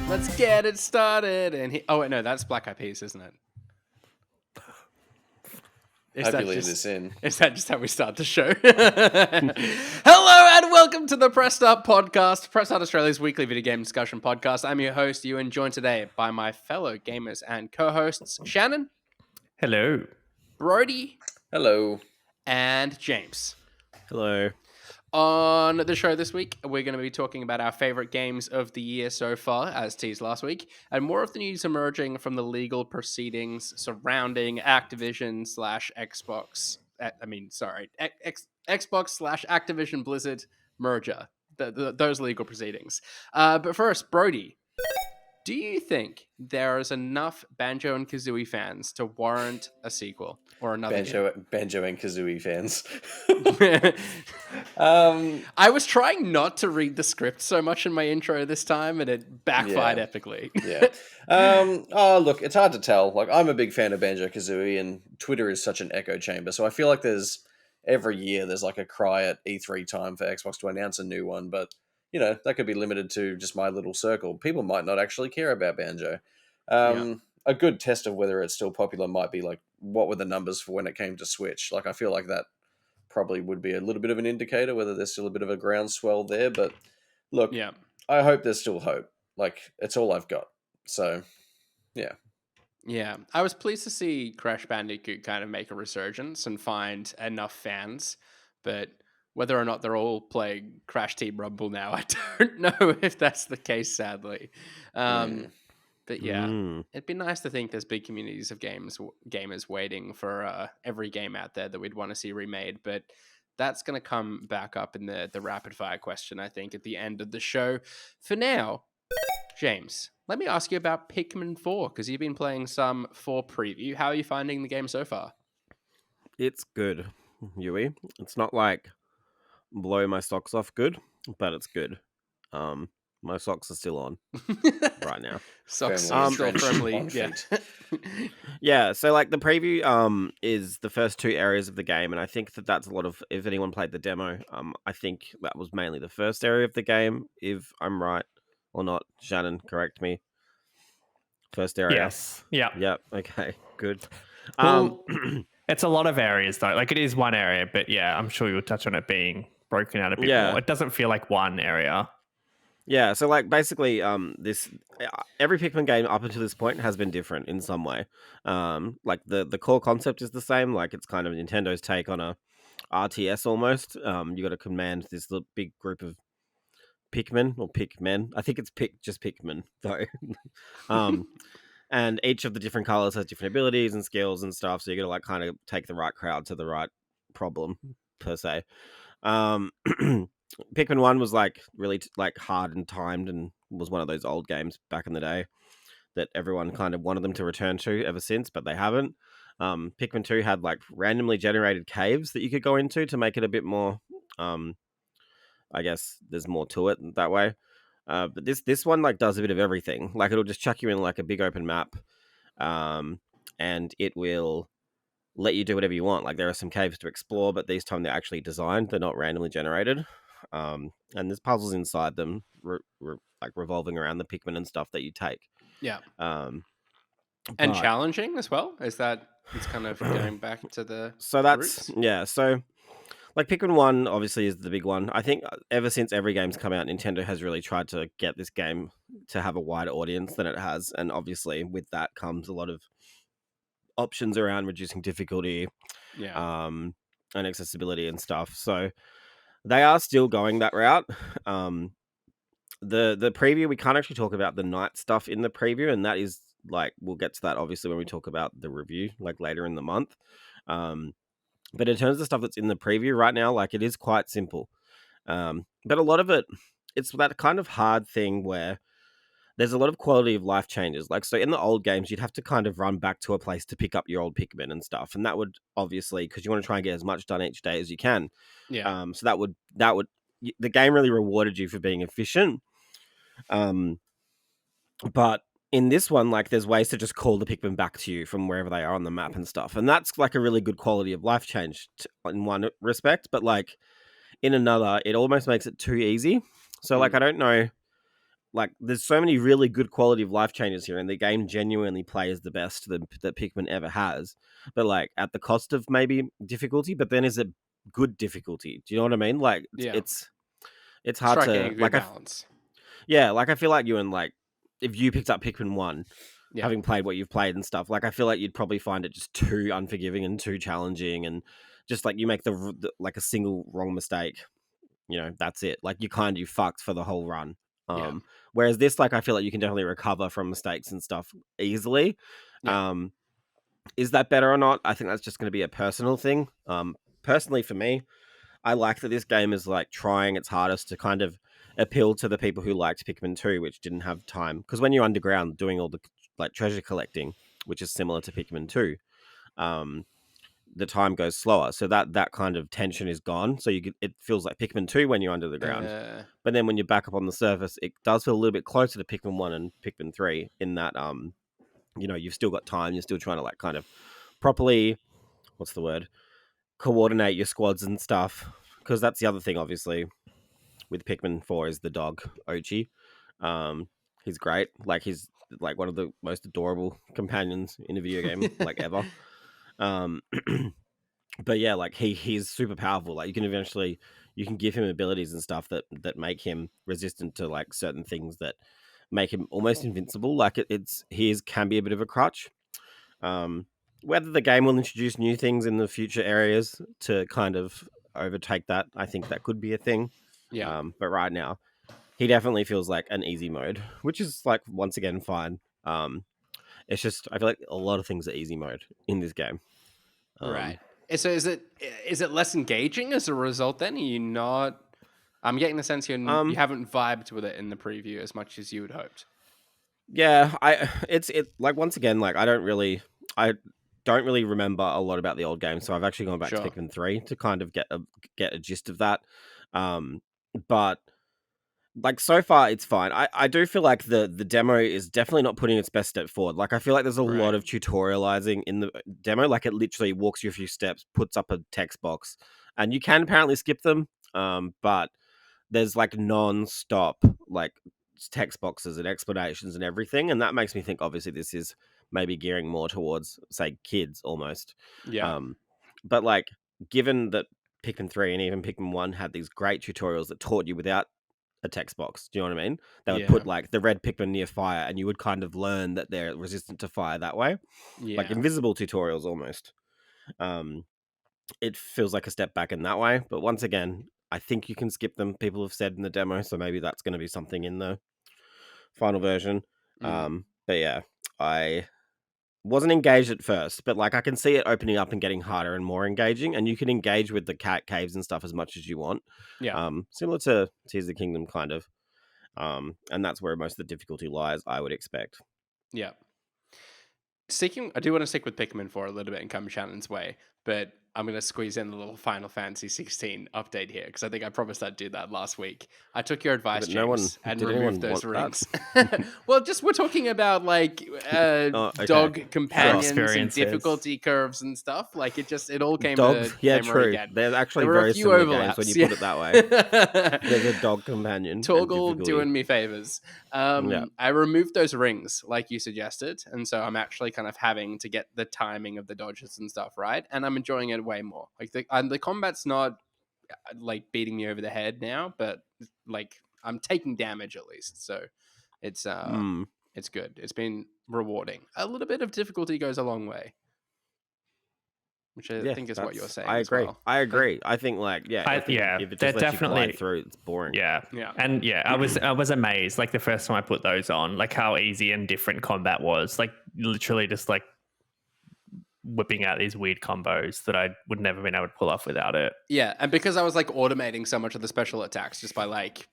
Let's get it started. Oh wait, no, that's Black Eyed Peas, isn't it? Hope you leave this in. Is that just how we start the show? Hello and welcome to the Press Start Podcast, Press Start Australia's weekly video game discussion podcast. I'm your host, Ewan, joined today by my fellow gamers and co-hosts, Shannon. Hello. Brody. Hello. And James. Hello. On the show this week, we're going to be talking about our favorite games of the year so far, as teased last week, and more of the news emerging from the legal proceedings surrounding Activision slash Xbox. Xbox slash Activision-Blizzard merger. Those legal proceedings. But first, Brody, do you think there is enough Banjo and Kazooie fans to warrant a sequel or another Banjo and Kazooie fans? I was trying not to read the script so much in my intro this time, and it backfired epically. Yeah. Oh, look, it's hard to tell. Like, I'm a big fan of Banjo-Kazooie, and Twitter is such an echo chamber. So I feel like every year there's like a cry at E3 time for Xbox to announce a new one, but you know, that could be limited to just my little circle. People might not actually care about Banjo. A good test of whether it's still popular might be like, what were the numbers for when it came to Switch? Like, I feel like that probably would be a little bit of an indicator whether there's still a bit of a groundswell there. But look, I hope there's still hope. Like, it's all I've got. So, yeah. Yeah, I was pleased to see Crash Bandicoot kind of make a resurgence and find enough fans, but whether or not they're all playing Crash Team Rumble now, I don't know if that's the case, sadly. But yeah, it'd be nice to think there's big communities of gamers waiting for every game out there that we'd want to see remade. But that's going to come back up in the rapid fire question, I think, at the end of the show. For now, James, let me ask you about Pikmin 4, because you've been playing some 4 preview. How are you finding the game so far? It's good, Yui. It's not like blow my socks off good, but it's good. My socks are still on right now. Socks still firmly. Yeah. Yeah, so like the preview is the first 2 areas of the game, and I think that's a lot of, if anyone played the demo, I think that was mainly the first area of the game, if I'm right or not. Shannon, correct me. First area. Yes. Yeah. Yep. Okay. Good. Well, it's a lot of areas though. Like, it is one area, but yeah, I'm sure you'll touch on it being broken out a bit more. It doesn't feel like one area. Yeah, so like basically, every Pikmin game up until this point has been different in some way. Like the core concept is the same. Like, it's kind of Nintendo's take on a RTS almost. You got to command this big group of Pikmin or Pikmen. I think it's just Pikmin though. And each of the different colors has different abilities and skills and stuff. So you got to like kind of take the right crowd to the right problem per se. Pikmin 1 was like really like hard and timed, and was one of those old games back in the day that everyone kind of wanted them to return to ever since, but they haven't. Pikmin 2 had like randomly generated caves that you could go into to make it a bit more, I guess there's more to it that way. But this one like does a bit of everything. Like, it'll just chuck you in like a big open map, and it will let you do whatever you want. Like, there are some caves to explore, but this time they're actually designed. They're not randomly generated. And there's puzzles inside them, like revolving around the Pikmin and stuff that you take. Yeah. And challenging as well. Is that it's kind of going back to the roots? So like Pikmin 1 obviously is the big one. I think ever since every game's come out, Nintendo has really tried to get this game to have a wider audience than it has, and obviously with that comes a lot of options around reducing difficulty, and accessibility and stuff. So they are still going that route. The preview, we can't actually talk about the night stuff in the preview, and that is like, we'll get to that obviously when we talk about the review like later in the month. But in terms of the stuff that's in the preview right now, like, it is quite simple. But a lot of it's that kind of hard thing where there's a lot of quality of life changes. Like, so in the old games, you'd have to kind of run back to a place to pick up your old Pikmin and stuff. And that would obviously, because you want to try and get as much done each day as you can. Yeah. So that would, the game really rewarded you for being efficient. But in this one, like, there's ways to just call the Pikmin back to you from wherever they are on the map and stuff. And that's like a really good quality of life change in one respect. But like in another, it almost makes it too easy. So like, I don't know. like there's so many really good quality of life changes here, and the game genuinely plays the best that Pikmin ever has. But like at the cost of maybe difficulty. But then is it good difficulty? Do you know what I mean? Like Yeah. it's hard Striking a to good like. balance. Like I feel like you and like if you picked up Pikmin 1, Yeah. having played what you've played and stuff, like I feel like you'd probably find it just too unforgiving and too challenging, and just like you make the like a single wrong mistake, that's it. Like you fucked for the whole run. Yeah. Whereas this, like I feel like you can definitely recover from mistakes and stuff easily. Yeah. Is that better or not? I think that's just going to be a personal thing. Personally for me, I like that this game is like trying its hardest to kind of appeal to the people who liked Pikmin 2, which didn't have time. Because when you're underground doing all the like treasure collecting, which is similar to Pikmin 2, the time goes slower. So that kind of tension is gone. So it feels like Pikmin 2 when you're under the ground. But then when you're back up on the surface, it does feel a little bit closer to Pikmin 1 and Pikmin 3 in that you've still got time. You're still trying to like kind of properly, what's the word? Coordinate your squads and stuff. Because that's the other thing, obviously, with Pikmin 4 is the dog, Ochi. He's great. Like, he's like one of the most adorable companions in a video game, like, ever. But yeah, like, he's super powerful. Like, you can give him abilities and stuff that make him resistant to, like, certain things that make him almost invincible. Like, he can be a bit of a crutch. Whether the game will introduce new things in the future areas to kind of overtake that, I think that could be a thing. Yeah. But right now, he definitely feels like an easy mode, which is like once again fine. It's just I feel like a lot of things are easy mode in this game. Right. So is it less engaging as a result? Then are you not? I'm getting the sense you haven't vibed with it in the preview as much as you had hoped. Yeah, it's like once again, like I don't really remember a lot about the old game, so I've actually gone back to Pikmin 3 to kind of get a gist of that. But like so far it's fine. I do feel like the demo is definitely not putting its best step forward. Like I feel like there's a lot of tutorializing in the demo. Like it literally walks you a few steps, puts up a text box, and you can apparently skip them. But there's like non-stop like text boxes and explanations and everything, and that makes me think obviously this is maybe gearing more towards say kids almost. But like given that Pikmin 3 and even Pikmin 1 had these great tutorials that taught you without a text box, do you know what I mean? They would put like the red Pikmin near fire and you would kind of learn that they're resistant to fire that way. Like invisible tutorials almost. It feels like a step back in that way, but once again I think you can skip them, people have said in the demo, so maybe that's going to be something in the final version. But yeah, I wasn't engaged at first, but like I can see it opening up and getting harder and more engaging, and you can engage with the cat caves and stuff as much as you want. Similar to Tears of the Kingdom kind of. And that's where most of the difficulty lies, I would expect. Yeah. I do want to stick with Pikmin 4 a little bit and come Shannon's way, but I'm going to squeeze in a little Final Fantasy 16 update here because I think I promised I'd do that last week. I took your advice, James, and removed those rings. Well, we're talking about like dog companions and difficulty curves and stuff. Like it all came dogs. Came true. Again. There's actually there very similar overlaps, games when you put it that way. There's a dog companion. Toggle doing me favors. I removed those rings like you suggested, and so I'm actually kind of having to get the timing of the dodges and stuff right, and I'm enjoying it way more. Like the combat's not like beating me over the head now, but like I'm taking damage at least, so it's good. It's been rewarding. A little bit of difficulty goes a long way, which I think is what you're saying. I agree. As well. I agree. I think like if it just lets you glide through, it's boring. Yeah. And I was amazed. Like the first time I put those on, like how easy and different combat was. Like literally just like whipping out these weird combos that I would never been able to pull off without it. Yeah, and because I was like automating so much of the special attacks just by like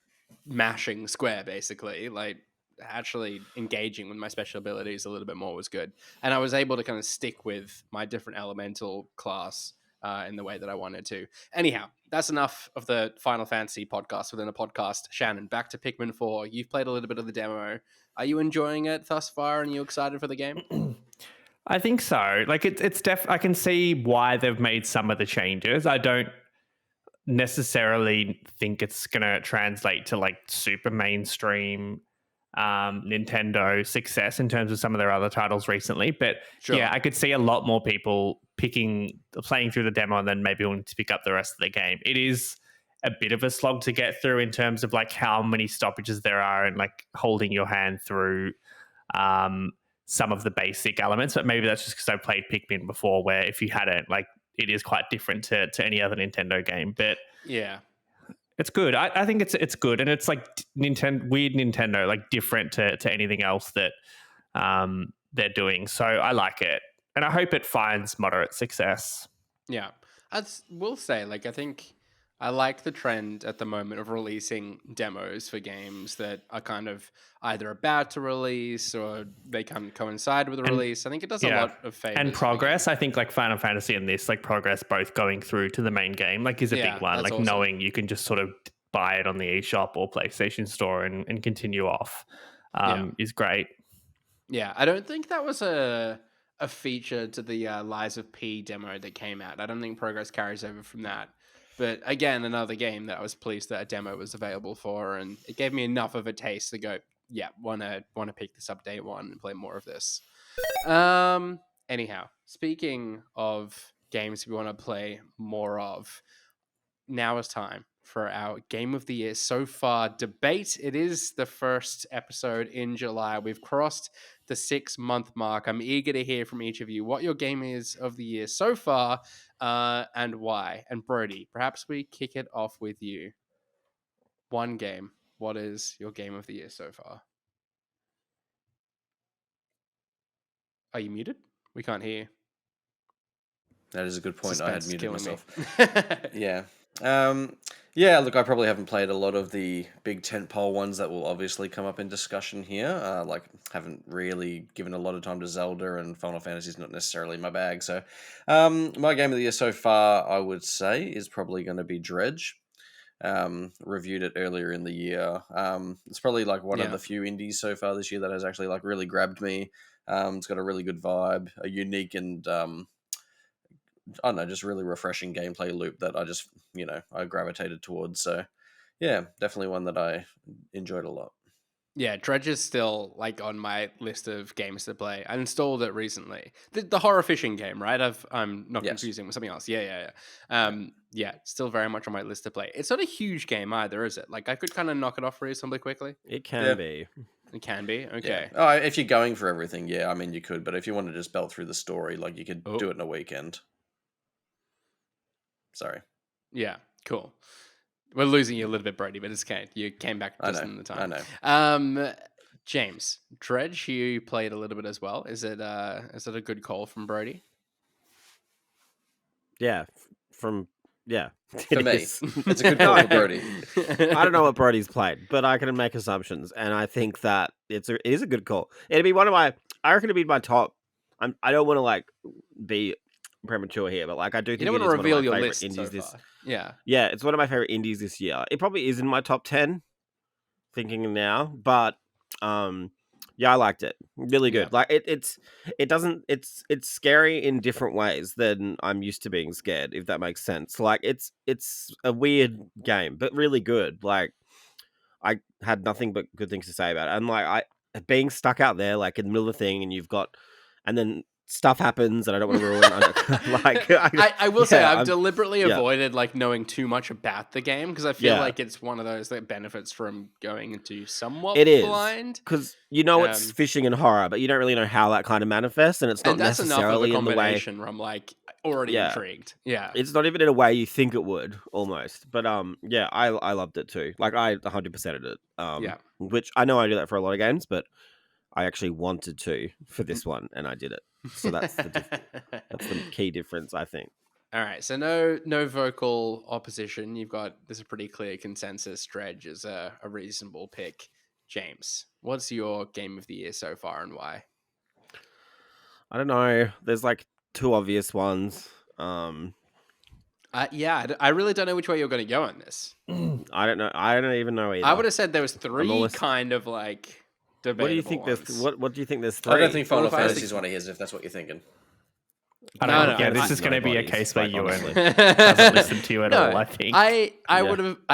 mashing square, basically, like actually engaging with my special abilities a little bit more was good. And I was able to kind of stick with my different elemental class in the way that I wanted to. Anyhow, that's enough of the Final Fantasy podcast within a podcast. Shannon, back to Pikmin 4. You've played a little bit of the demo. Are you enjoying it thus far? And you excited for the game? I think so. Like it's I can see why they've made some of the changes. I don't necessarily think it's going to translate to like super mainstream Nintendo success in terms of some of their other titles recently. But Sure. yeah, I could see a lot more people playing through the demo and then maybe wanting to pick up the rest of the game. It is a bit of a slog to get through in terms of like how many stoppages there are and like holding your hand through some of the basic elements. But maybe that's just because I played Pikmin before, where if you hadn't, like, it is quite different to any other Nintendo game. But yeah, it's good. I think it's good, and it's like weird Nintendo, like different to anything else that they're doing. So I like it, and I hope it finds moderate success. yeah. Will say, like, I think I like the trend at the moment of releasing demos for games that are kind of either about to release or they can coincide with a release. I think it does a lot of favors. And progress, I think, like Final Fantasy and this, like progress both going through to the main game, like, is a big one. Like awesome. Knowing you can just sort of buy it on the eShop or PlayStation Store and continue off is great. Yeah, I don't think that was a feature to the Lies of P demo that came out. I don't think progress carries over from that. But again, another game that I was pleased that a demo was available for, and it gave me enough of a taste to go, yeah, wanna pick this up day one and play more of this. Anyhow, speaking of games we want to play more of, now is time for our Game of the Year so far debate. It is the first episode in July. We've crossed the 6-month mark. I'm eager to hear from each of you what your game is of the year so far, and why. And Brody, perhaps we kick it off with you. One game. What is your game of the year so far? Are you muted? We can't hear you. That is a good point. Suspense I had muted myself. Yeah. Yeah, look, I probably haven't played a lot of the big tentpole ones that will obviously come up in discussion here. Like, haven't really given a lot of time to Zelda, and Final Fantasy is not necessarily my bag. So, my game of the year so far, I would say, is probably going to be Dredge. Reviewed it earlier in the year. It's probably like one of the few indies so far this year that has actually like really grabbed me. It's got a really good vibe, a unique and I don't know, just really refreshing gameplay loop that I just, I gravitated towards. So, yeah, definitely one that I enjoyed a lot. Yeah, Dredge is still like on my list of games to play. I installed it recently. The horror fishing game, right? I'm not confusing with something else. Yeah. Still very much on my list to play. It's not a huge game either, is it? Like, I could kind of knock it off reasonably quickly. It can be. It can be. Okay. Yeah. Oh, if you're going for everything, yeah, I mean, you could. But if you want to just belt through the story, like, you could do it in a weekend. Sorry. Yeah, cool. We're losing you a little bit, Brody, but it's okay. You came back just in the time. I know. James, Dredge, you played a little bit as well. Is it a good call from Brody? Yeah, for me, is. It's a good call for Brody. I don't know what Brody's played, but I can make assumptions, and I think that it is a good call. It'd be one of my. I reckon it'd be my top. I don't want to like be premature here, but like I do think you don't it want is to reveal one of my your favorite list indies so far. Yeah, it's one of my favorite indies this year. It probably is in my top 10, thinking now, but yeah, I liked it. Really good. Yeah. Like it's scary in different ways than I'm used to being scared, if that makes sense. Like it's a weird game, but really good. Like I had nothing but good things to say about it. And like being stuck out there, like in the middle of the thing, and then stuff happens and I don't want to ruin like I will say I've deliberately avoided like knowing too much about the game because I feel like it's one of those that benefits from going into somewhat blind. Because it's fishing and horror, but you don't really know how that kind of manifests, and it's not that's necessarily enough of a in the way where I'm like already intrigued. Yeah, it's not even in a way you think it would almost. But I loved it too. Like I 100%ed it. Which I know I do that for a lot of games, but I actually wanted to for this one, and I did it. So that's the key difference, I think. All right, so no vocal opposition. There's a pretty clear consensus. Dredge is a reasonable pick. James, what's your game of the year so far, and why? I don't know. There's like two obvious ones. I really don't know which way you're going to go on this. I don't know. I don't even know either. I would have said there was three kind of like. What do you think? What do you think? There's three. I don't think Final Fantasy is one of his. If that's what you're thinking. I don't know. Yeah, this is going to be a case where you hasn't listened to you at all. I think. I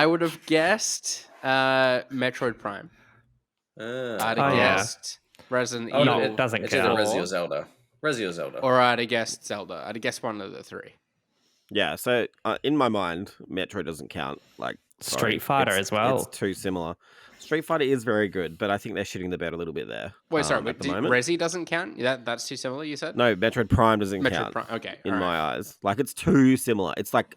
would have guessed Metroid Prime. I'd Oh, have yeah. guessed Resident Oh, No, Evil. it doesn't It's either count. Resi or Zelda. Resi or Zelda. Or I'd have guessed Zelda. I'd have guessed one of the three. Yeah, so in my mind, Metro doesn't count. Like sorry, Street Fighter it's- as well. It's too similar. Street Fighter is very good, but I think they're shitting the bed a little bit there. Wait, sorry, at the moment. Resi doesn't count? That's too similar, you said? No, Metroid Prime doesn't Metroid count Prime. Okay. in all right. my eyes. Like it's too similar. It's like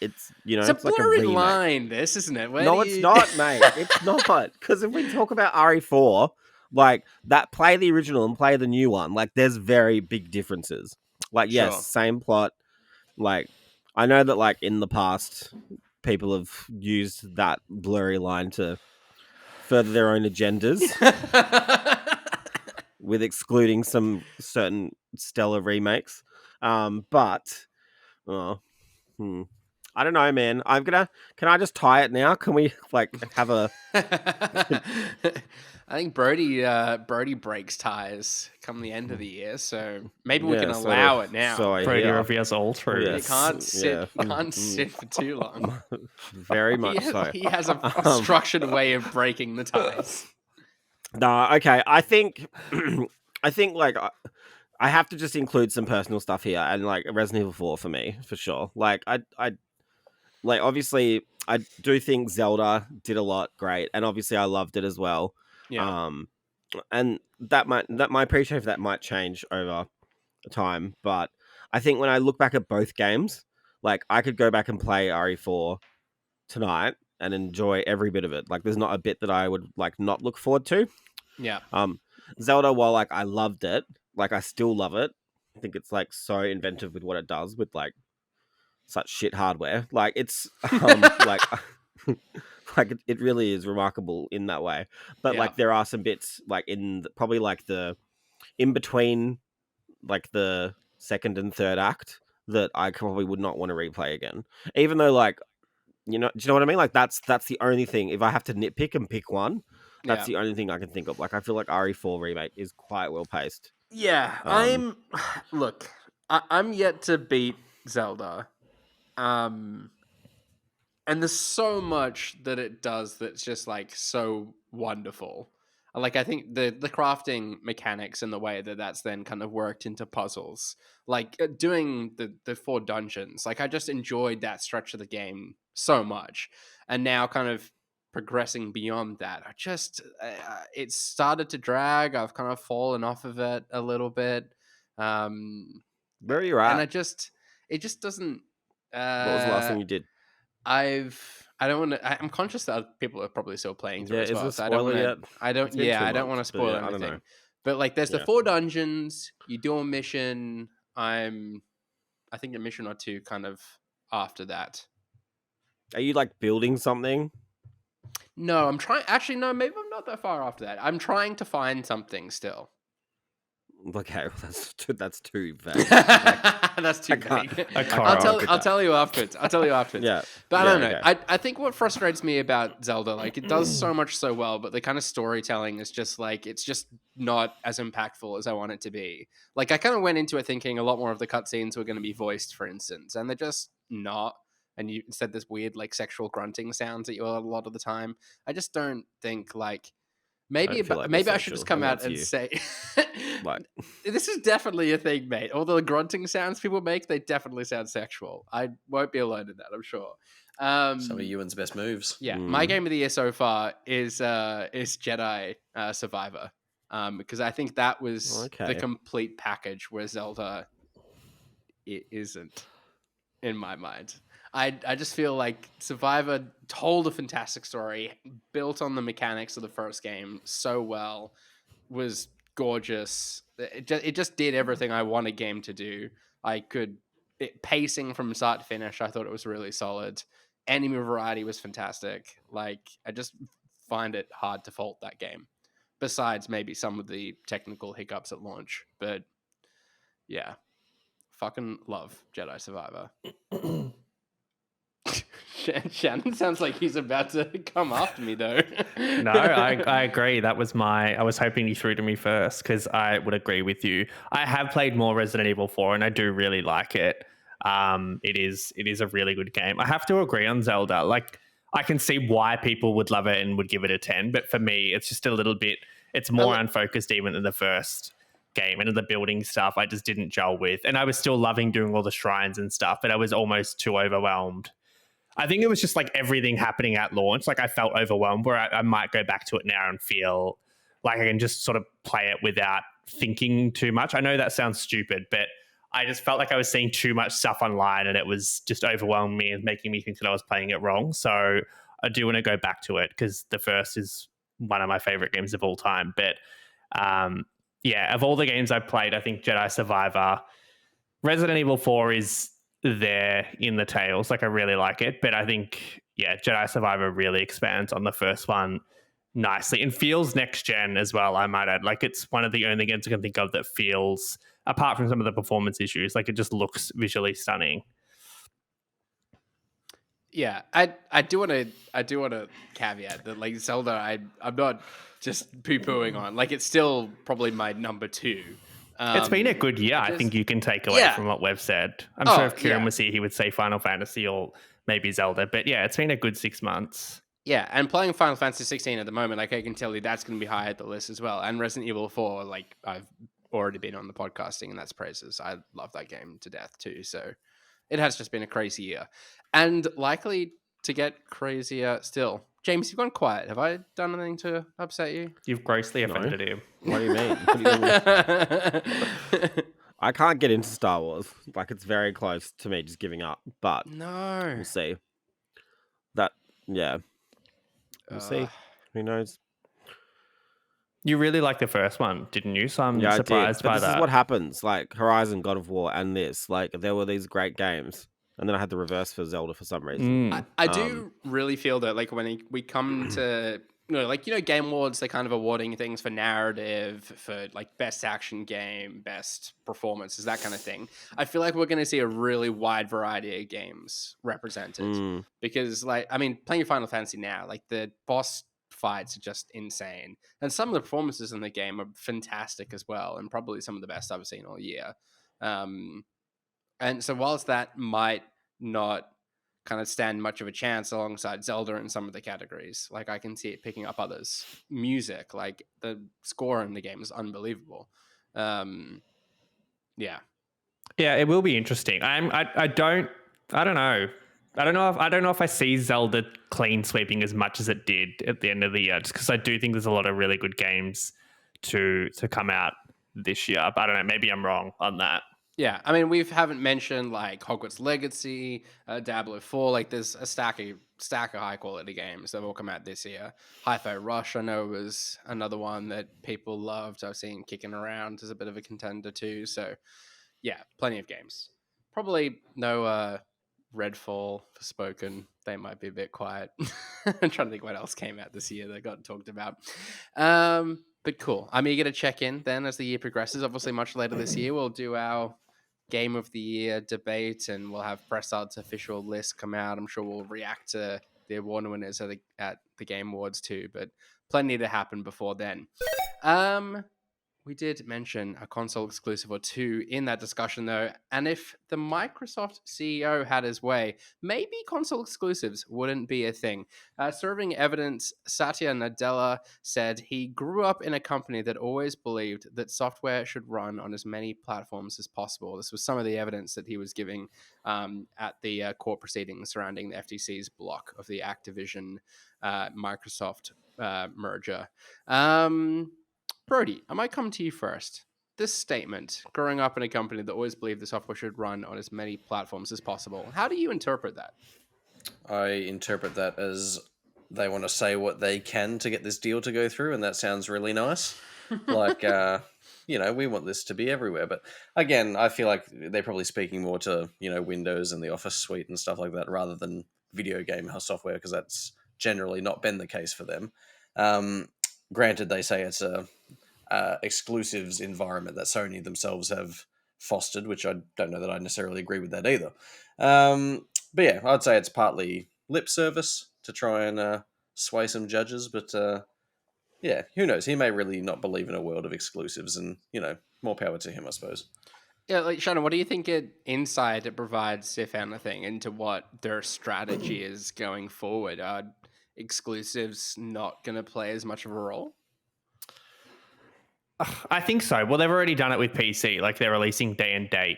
It's it's a like blurry remake. line, this, isn't it? Where No, do it's you- not, mate. It's not. Because if we talk about RE4, like that, play the original and play the new one. Like, there's very big differences. Like, yes, Sure. same plot. Like, I know that, like, in the past, people have used that blurry line to further their own agendas with excluding some certain stellar remakes. But, oh, I don't know, man. Can I just tie it now? Can we, like, have a... I think Brody breaks ties come the end of the year, so maybe we can Yeah, so- allow it now. so I but Brady hear. reveals all truths. you Yes. can't sit. Yeah. You can't sit for too long. Very much so. He has a structured way of breaking the ties. No, okay. I think, like, I have to just include some personal stuff here, and like Resident Evil 4 for me, for sure. Like, I like obviously I do think Zelda did a lot great, and obviously I loved it as well. Yeah. And that my appreciation for that might change over time, but I think when I look back at both games, like I could go back and play RE4 tonight and enjoy every bit of it. Like, there's not a bit that I would like not look forward to. Yeah. Zelda, while like I loved it, like I still love it. I think it's like so inventive with what it does with like such shit hardware. Like it's like like it really is remarkable in that way. But Yeah. like there are some bits like probably like the in between like the second and third act that I probably would not want to replay again. Even though like do you know what I mean? Like that's the only thing. If I have to nitpick and pick one, that's the only thing I can think of. Like I feel like RE4 remake is quite well paced. Yeah, look, I'm yet to beat Zelda. And there's so much that it does that's just like so wonderful. Like I think the crafting mechanics and the way that that's then kind of worked into puzzles, like doing the 4 dungeons, like I just enjoyed that stretch of the game so much. And now kind of progressing beyond that, I just it started to drag. I've kind of fallen off of it a little bit. Where are you at? And it just doesn't. What was the last thing you did? I don't want to. I'm conscious that people are probably still playing through Yeah, as is well. this So I don't spoiler want yet? to. I don't. It's been Yeah, 2 I don't want to months, but spoil yeah, I don't anything. know. But like, there's the Yeah. 4 dungeons. You do a mission. I think a mission or 2 kind of after that. Are you like building something? No, I'm trying. Actually, no. Maybe I'm not that far after that. I'm trying to find something still. Okay, well, that's too vague. That's too I can't- vague. I can't I'll rock with tell you afterwards. I'll tell you afterwards. Yeah, But I yeah, don't know. okay. I think what frustrates me about Zelda, like it does so much so well, but the kind of storytelling is just like it's just not as impactful as I want it to be. Like I kind of went into it thinking a lot more of the cutscenes were going to be voiced, for instance, and they're just not. And you said this weird like sexual grunting sounds that you a lot of the time. I just don't think like maybe feel like maybe they're I should just sexual. come I out think and it's say Like, this is definitely a thing, mate. All the grunting sounds people make, they definitely sound sexual. I won't be alone in that, I'm sure. Some of Ewan's best moves. Yeah, my Mm. game of the year so far is Jedi Survivor, because I think that was the Okay. complete package where Zelda it isn't, in my mind. I just feel like Survivor told a fantastic story, built on the mechanics of the first game so well, was gorgeous. It just did everything I want a game to do. Pacing from start to finish, I thought it was really solid. Enemy variety was fantastic. Like, I just find it hard to fault that game. Besides maybe some of the technical hiccups at launch. But yeah, fucking love Jedi Survivor. Shannon sounds like he's about to come after me, though. No, I agree. That was I was hoping you threw to me first because I would agree with you. I have played more Resident Evil 4 and I do really like it. It is a really good game. I have to agree on Zelda. Like, I can see why people would love it and would give it a 10. But for me, it's just a little bit, it's more unfocused even than the first game. And the building stuff I just didn't gel with. And I was still loving doing all the shrines and stuff, but I was almost too overwhelmed. I think it was just like everything happening at launch. Like I felt overwhelmed, where I might go back to it now and feel like I can just sort of play it without thinking too much. I know that sounds stupid, but I just felt like I was seeing too much stuff online and it was just overwhelming me and making me think that I was playing it wrong. So I do want to go back to it because the first is one of my favorite games of all time. But of all the games I've played, I think Jedi Survivor, Resident Evil 4 is there in the tails. Like I really like it, but I think Jedi Survivor really expands on the first one nicely and feels next gen as well, I might add. Like it's one of the only games I can think of that feels, apart from some of the performance issues, like it just looks visually stunning. Yeah, I do want to caveat that like Zelda, I'm not just poo-pooing on. Like it's still probably my number 2. It's been a good year, I think you can take away from what we've said. I'm sure if Kieran was here, he would say Final Fantasy or maybe Zelda. But yeah, it's been a good 6 months. Yeah, and playing Final Fantasy 16 at the moment, like I can tell you that's going to be high at the list as well. And Resident Evil 4, like I've already been on the podcasting and that's praises. I love that game to death too. So it has just been a crazy year and likely to get crazier still. James, you've gone quiet. Have I done anything to upset you? You've grossly offended him. What do you mean? What do you mean? I can't get into Star Wars. Like, it's very close to me just giving up. But no, we'll see. We'll see. Who knows? You really liked the first one, didn't you? So I'm surprised by that. This is what happens. Like, Horizon, God of War, and this. Like, there were these great games. And then I had the reverse for Zelda for some reason. I do really feel that, like, when we come to, Game Awards, they're kind of awarding things for narrative, for, like, best action game, best performances, that kind of thing. I feel like we're going to see a really wide variety of games represented. Because, like, I mean, playing Final Fantasy now, like, the boss fights are just insane. And some of the performances in the game are fantastic as well, and probably some of the best I've seen all year. And so whilst that might not kind of stand much of a chance alongside Zelda in some of the categories, like I can see it picking up others. Music, like the score in the game is unbelievable. Yeah, it will be interesting. I don't know. I don't know if I see Zelda clean sweeping as much as it did at the end of the year, just because I do think there's a lot of really good games to come out this year. But I don't know. Maybe I'm wrong on that. Yeah, I mean, we haven't mentioned like Hogwarts Legacy, Diablo 4. Like, there's a stack of high quality games that will come out this year. Hi-Fi Rush, I know, was another one that people loved. I've seen kicking around as a bit of a contender too. So, yeah, plenty of games. Probably no Redfall, Forspoken. They might be a bit quiet. I'm trying to think what else came out this year that got talked about. But cool. I'm eager to check in then as the year progresses. Obviously, much later this year, we'll do our Game of the Year debate, and we'll have Pressad's official list come out. I'm sure we'll react to the award winners at the Game Awards too, but plenty to happen before then. We did mention a console exclusive or two in that discussion, though, and if the Microsoft CEO had his way, maybe console exclusives wouldn't be a thing. Serving evidence, Satya Nadella said he grew up in a company that always believed that software should run on as many platforms as possible. This was some of the evidence that he was giving at the court proceedings surrounding the FTC's block of the Activision Microsoft merger. Brody, I might come to you first. This statement, growing up in a company that always believed the software should run on as many platforms as possible, how do you interpret that? I interpret that as they want to say what they can to get this deal to go through, and that sounds really nice. Like, we want this to be everywhere. But again, I feel like they're probably speaking more to, Windows and the Office suite and stuff like that rather than video game software, because that's generally not been the case for them. Granted, they say it's a exclusives environment that Sony themselves have fostered, which I don't know that I necessarily agree with that either. But yeah, I'd say it's partly lip service to try and sway some judges, but yeah, who knows? He may really not believe in a world of exclusives, and more power to him, I suppose. Yeah, like Shannon, what do you think insight it provides, if anything, into what their strategy is going forward? Are exclusives not going to play as much of a role? I think so. Well, they've already done it with PC. Like they're releasing day and date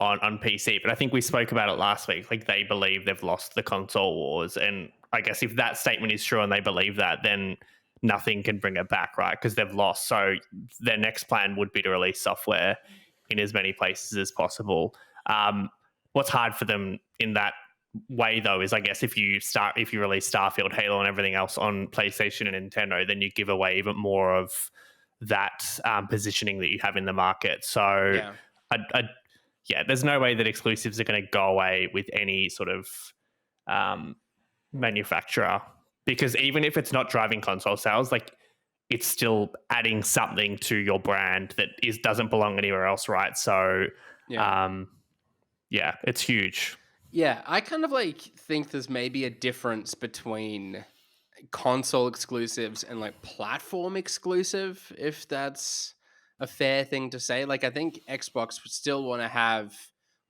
on PC. But I think we spoke about it last week. Like they believe they've lost the console wars. And I guess if that statement is true and they believe that, then nothing can bring it back, right? Because they've lost. So their next plan would be to release software in as many places as possible. What's hard for them in that way though is I guess if you release Starfield, Halo, and everything else on PlayStation and Nintendo, then you give away even more of that positioning that you have in the market. So, Yeah. there's no way that exclusives are going to go away with any sort of manufacturer, because even if it's not driving console sales, like it's still adding something to your brand that doesn't belong anywhere else, right? So, Yeah. It's huge. Yeah, I kind of like think there's maybe a difference between console exclusives and like platform exclusive, if that's a fair thing to say. Like I think Xbox would still want to have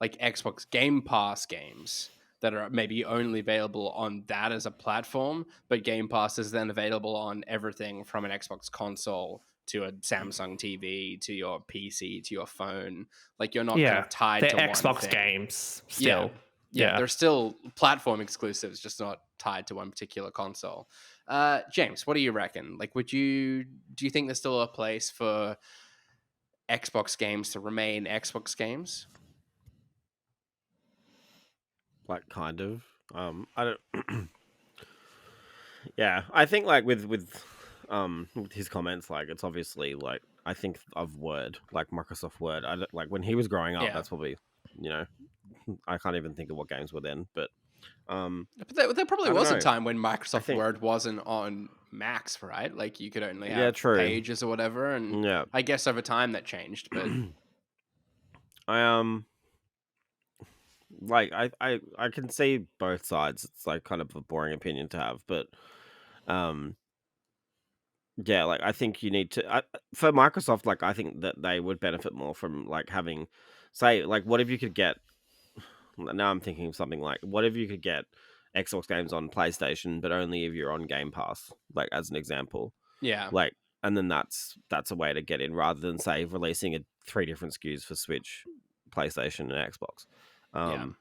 like Xbox Game Pass games that are maybe only available on that as a platform, but Game Pass is then available on everything from an Xbox console to a Samsung TV to your PC to your phone. Like you're not kind Yeah, of tied they're to one Xbox thing. games Yeah. still. Yeah, they're still platform exclusives, just not tied to one particular console. James, what do you reckon? Like, do you think there's still a place for Xbox games to remain Xbox games? Like, kind of. I don't. Yeah, I think like with his comments, like it's obviously like I think of Word, like Microsoft Word. I don't, like when he was growing up. Yeah. That's probably, you know, I can't even think of what games were then, but But there probably I don't was a know. time when I Microsoft think Word wasn't on Macs, right? Like you could only yeah, have true. pages or whatever, and Yeah, I guess over time that changed. But I like I can see both sides. It's like kind of a boring opinion to have, but um yeah, like I think you need to for Microsoft. Like I think that they would benefit more from like having, say, like what if you could get. Now I'm thinking of something like, what if you could get Xbox games on PlayStation, but only if you're on Game Pass, like as an example, yeah, like, and then that's a way to get in rather than say releasing 3 different SKUs for Switch, PlayStation, and Xbox. yeah. Um,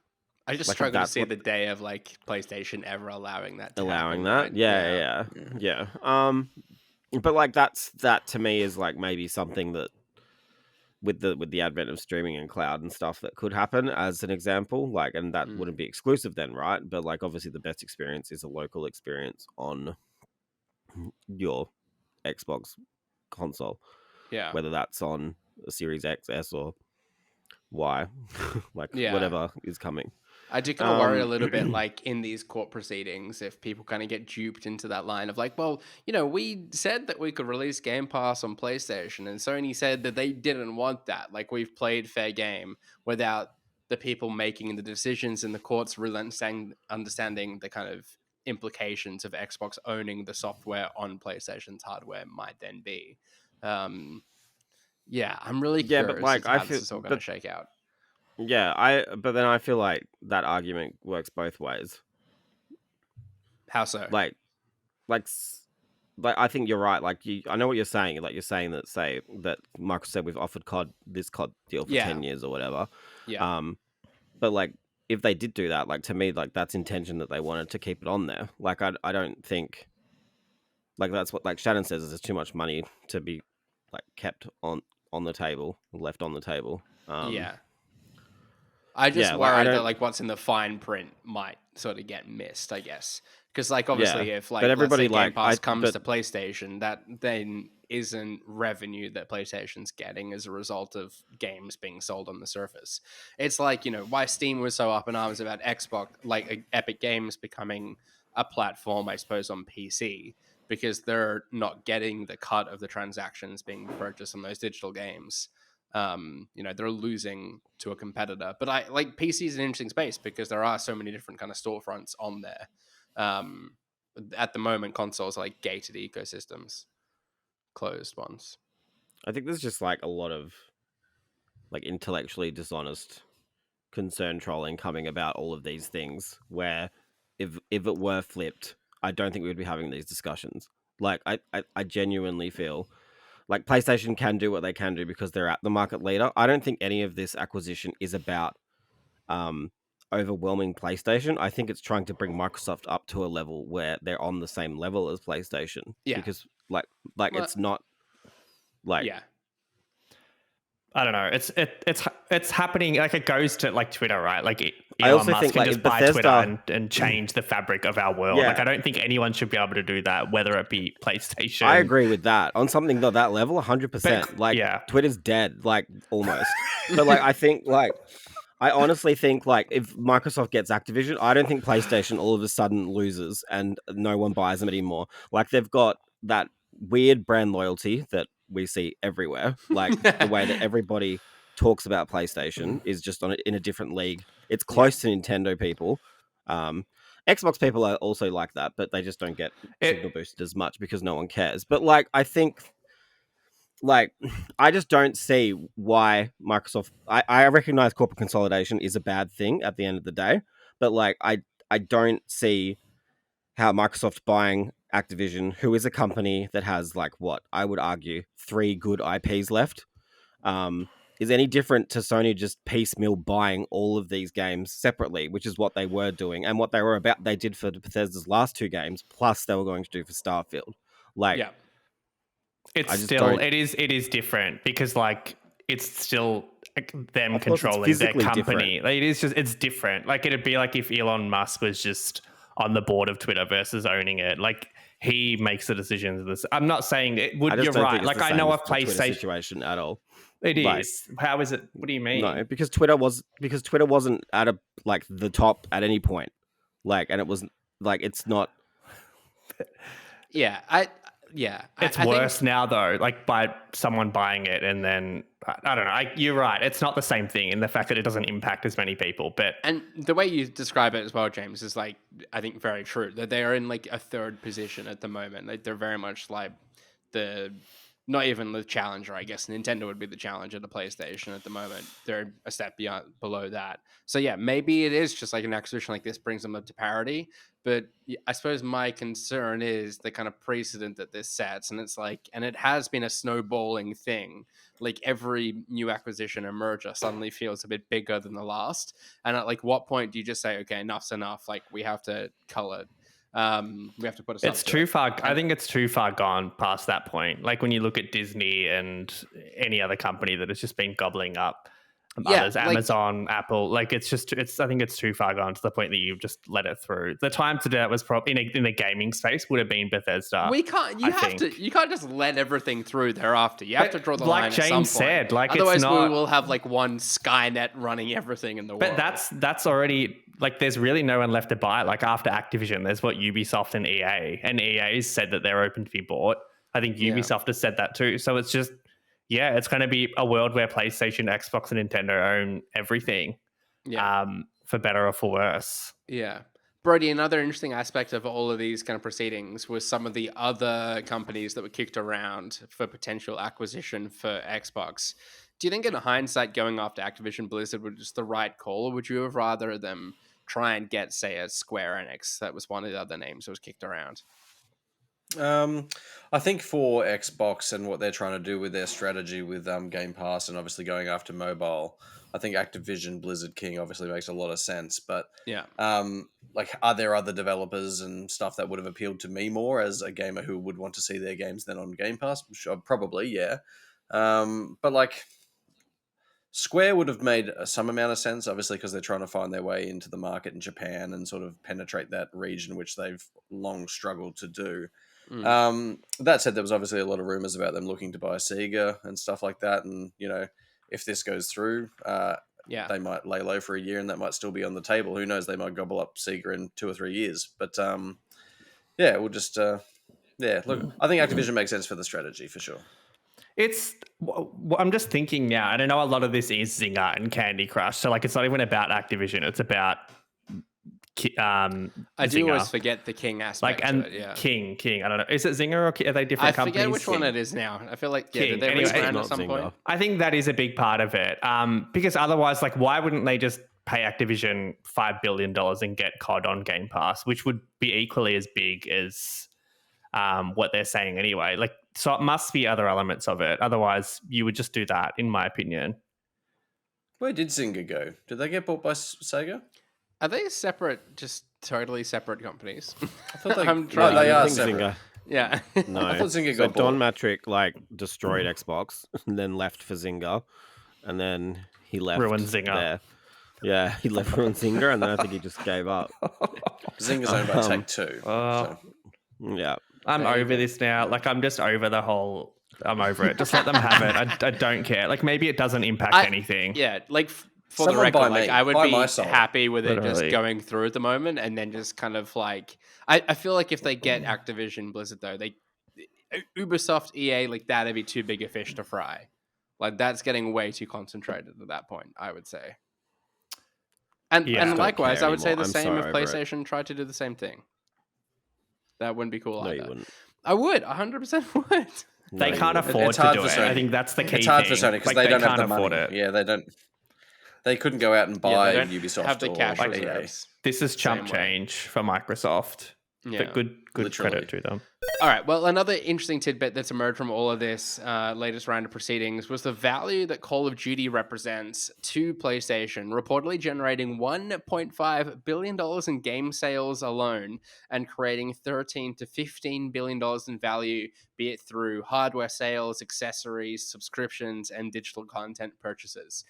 I just like if struggle to that's see what the day of like PlayStation ever allowing that to allowing happen, that, right? yeah. But like that to me is like maybe something that with the advent of streaming and cloud and stuff that could happen as an example, like, and that wouldn't be exclusive then, right? But like obviously the best experience is a local experience on your Xbox console, Yeah. whether that's on a Series X, S, or Y, like Yeah. whatever is coming. I do kind of worry a little bit, like in these court proceedings, if people kind of get duped into that line of like, well, we said that we could release Game Pass on PlayStation, and Sony said that they didn't want that. Like, we've played fair game without the people making the decisions in the courts really understanding the kind of implications of Xbox owning the software on PlayStation's hardware might then be. Um, yeah, I'm really Yeah, but curious as like to I how this feel, is all going to but shake out. yeah, but then I feel like that argument works both ways. How so? Like, like, like I think you're right. Like I know what you're saying. Like you're saying that say that Microsoft said we've offered this COD deal for Yeah. 10 years or whatever. Yeah. But like if they did do that, like to me, like that's intention that they wanted to keep it on there. Like I don't think like that's what like Shannon says is there's too much money to be like kept on the table, left on the table. Yeah. I just Yeah, like I worry that don't. like what's in the fine print might sort of get missed, I guess. Because like Yeah, obviously if but like let's say everybody Game like Pass comes but to PlayStation, that then isn't revenue that PlayStation's getting as a result of games being sold on the surface. It's like, why Steam was so up in arms about Xbox, like Epic Games becoming a platform, I suppose, on PC, because they're not getting the cut of the transactions being purchased on those digital games. They're losing to a competitor. But I like PC is an interesting space because there are so many different kind of storefronts on there. Um, at the moment, consoles are like gated ecosystems, closed ones. I think there's just like a lot of like intellectually dishonest concern trolling coming about all of these things. Where if it were flipped, I don't think we would be having these discussions. Like I genuinely feel like PlayStation can do what they can do because they're at the market leader. I don't think any of this acquisition is about overwhelming PlayStation. I think it's trying to bring Microsoft up to a level where they're on the same level as PlayStation. Yeah. Because like Well, it's not like yeah. I don't know. It's happening. Like it goes to like Twitter, right? Like I Elon also Musk think, can like, just if buy Bethesda- Twitter and change the fabric of our world. Yeah. Like I don't think anyone should be able to do that, whether it be PlayStation. I agree with that. On something not that level, 100%. Like yeah. Twitter's dead, like almost. But like I think like I honestly think like if Microsoft gets Activision, I don't think PlayStation all of a sudden loses and no one buys them anymore. Like they've got that weird brand loyalty that we see everywhere. Like the way that everybody talks about PlayStation is just in a different league. It's close to Nintendo people. Xbox people are also like that, but they just don't get signal boosted as much because no one cares. But like I think like I just don't see why Microsoft I recognize corporate consolidation is a bad thing at the end of the day, but like I don't see how Microsoft buying Activision, who is a company that has like what I would argue 3 good IPs left, is any different to Sony just piecemeal buying all of these games separately, which is what they were doing and what they were about. They did for Bethesda's last 2 games, plus they were going to do for Starfield. Like, Yeah. It's I just still don't- it is different because like it's still like, them Of course, it's controlling their physically company. Like, it is just it's different. Like it'd be like if Elon Musk was just on the board of Twitter versus owning it. Like he makes the decisions. This I'm not saying it would. I just You're don't right. think it's Like the I same know as of the Twitter PlayStation. situation at all. It Like- is. How is it? What do you mean? No, because Twitter wasn't at a like the top at any point. Like, and it was like it's not. Yeah. It's I worse think, now though, like by someone buying it and then I don't know. You're right. It's not the same thing in the fact that it doesn't impact as many people. But and the way you describe it as well, James, is like I think very true. That they are in like a third position at the moment. Like they're very much like not even the challenger, I guess. Nintendo would be the challenger to PlayStation at the moment. They're a step below that. So yeah, maybe it is just like an acquisition like this brings them up to parity. But I suppose my concern is the kind of precedent that this sets. And it's like, and it has been a snowballing thing. Like every new acquisition or merger suddenly feels a bit bigger than the last. And at like what point do you just say, okay, enough's enough? Like we have to cull it. We have to put a stop it's to too it. far. I think it's too far gone past that point. Like when you look at Disney and any other company that has just been gobbling up others, like- Amazon, Apple. Like I think it's too far gone to the point that you've just let it through. The time to do that was probably in the gaming space would have been Bethesda. We can't. You I have to. think. You can't just let everything through thereafter. You have to draw the like line. James at some point. said, like it's Otherwise, not- we will have like one Skynet running everything in the world. But that's already like there's really no one left to buy it. Like after Activision, there's what Ubisoft and EA, and EA's said that they're open to be bought. I think Ubisoft has said that too. So it's just it's going to be a world where PlayStation, Xbox, and Nintendo own everything. Yeah. For better or for worse. Yeah. Brody, another interesting aspect of all of these kind of proceedings was some of the other companies that were kicked around for potential acquisition for Xbox. Do you think in hindsight going after Activision-Blizzard was just the right call, or would you have rather them try and get, say, a Square Enix? That was one of the other names that was kicked around. I think for Xbox and what they're trying to do with their strategy with Game Pass and obviously going after mobile, I think Activision Blizzard King obviously makes a lot of sense. But Yeah. like, are there other developers and stuff that would have appealed to me more as a gamer who would want to see their games then on Game Pass? Sure, probably, yeah. But like, Square would have made some amount of sense, obviously, because they're trying to find their way into the market in Japan and sort of penetrate that region, which they've long struggled to do. That said, there was obviously a lot of rumors about them looking to buy Sega and stuff like that. And, you know, if this goes through, they might lay low for a year and that might still be on the table. Who knows? They might gobble up Sega in 2 or 3 years. But, we'll just, look, I think Activision makes sense for the strategy for sure. I'm just thinking now, and I know a lot of this is Zynga and Candy Crush. So like, it's not even about Activision. It's about I do always forget the King aspect like, and to it, yeah. King. I don't know. Is it Zynga or are they different companies? I forget which one King. it is now. I feel like, King. did they Anyway, rebrand not at some Zynga. point? I think that is a big part of it. Because otherwise, like, why wouldn't they just pay Activision $5 billion and get COD on Game Pass, which would be equally as big as what they're saying anyway? Like, so it must be other elements of it. Otherwise, you would just do that, in my opinion. Where did Zynga go? Did they get bought by Sega? Are they separate, just totally separate companies? I thought they, I'm no, trying they to are think separate. Zynga. Yeah. No, I thought Zynga so got Don bought. Matrick like destroyed Xbox and then left for Zynga, and then he left Ruined Zynga. there. Yeah, he left ruined Zynga, and then I think he just gave up. Zynga's owned by Take-Two. Oh. So. Yeah, I'm over this now. Like, I'm just over the whole. I'm over it. Just let them have it. I don't care. Like, maybe it doesn't impact anything. Yeah, like for Someone the record, buy like me. I would Buy be my soul. happy with it just Literally. going through at the moment, and then just kind of like I feel like if they get Activision Blizzard though, they Ubisoft, EA, like that'd be too big a fish to fry. Like that's getting way too concentrated at that point, I would say. And Yeah. and likewise, care I would say the anymore. I'm same so if over it. PlayStation tried to do the same thing. That wouldn't be cool no, either. you wouldn't. I would, 100% would. They No, you can't wouldn't. afford It's to hard do for it. Sony. I think that's the key It's hard thing. for Sony because Like, they don't have can't the money. afford it. Yeah, they don't. They couldn't go out and Yeah, buy they don't Ubisoft have the or cash EA. reserves. This is chump Same way. change for Microsoft. Yeah. But good Literally. credit to them. All right. Well, another interesting tidbit that's emerged from all of this latest round of proceedings was the value that Call of Duty represents to PlayStation, reportedly generating $1.5 billion in game sales alone and creating $13 to $15 billion in value, be it through hardware sales, accessories, subscriptions, and digital content purchases.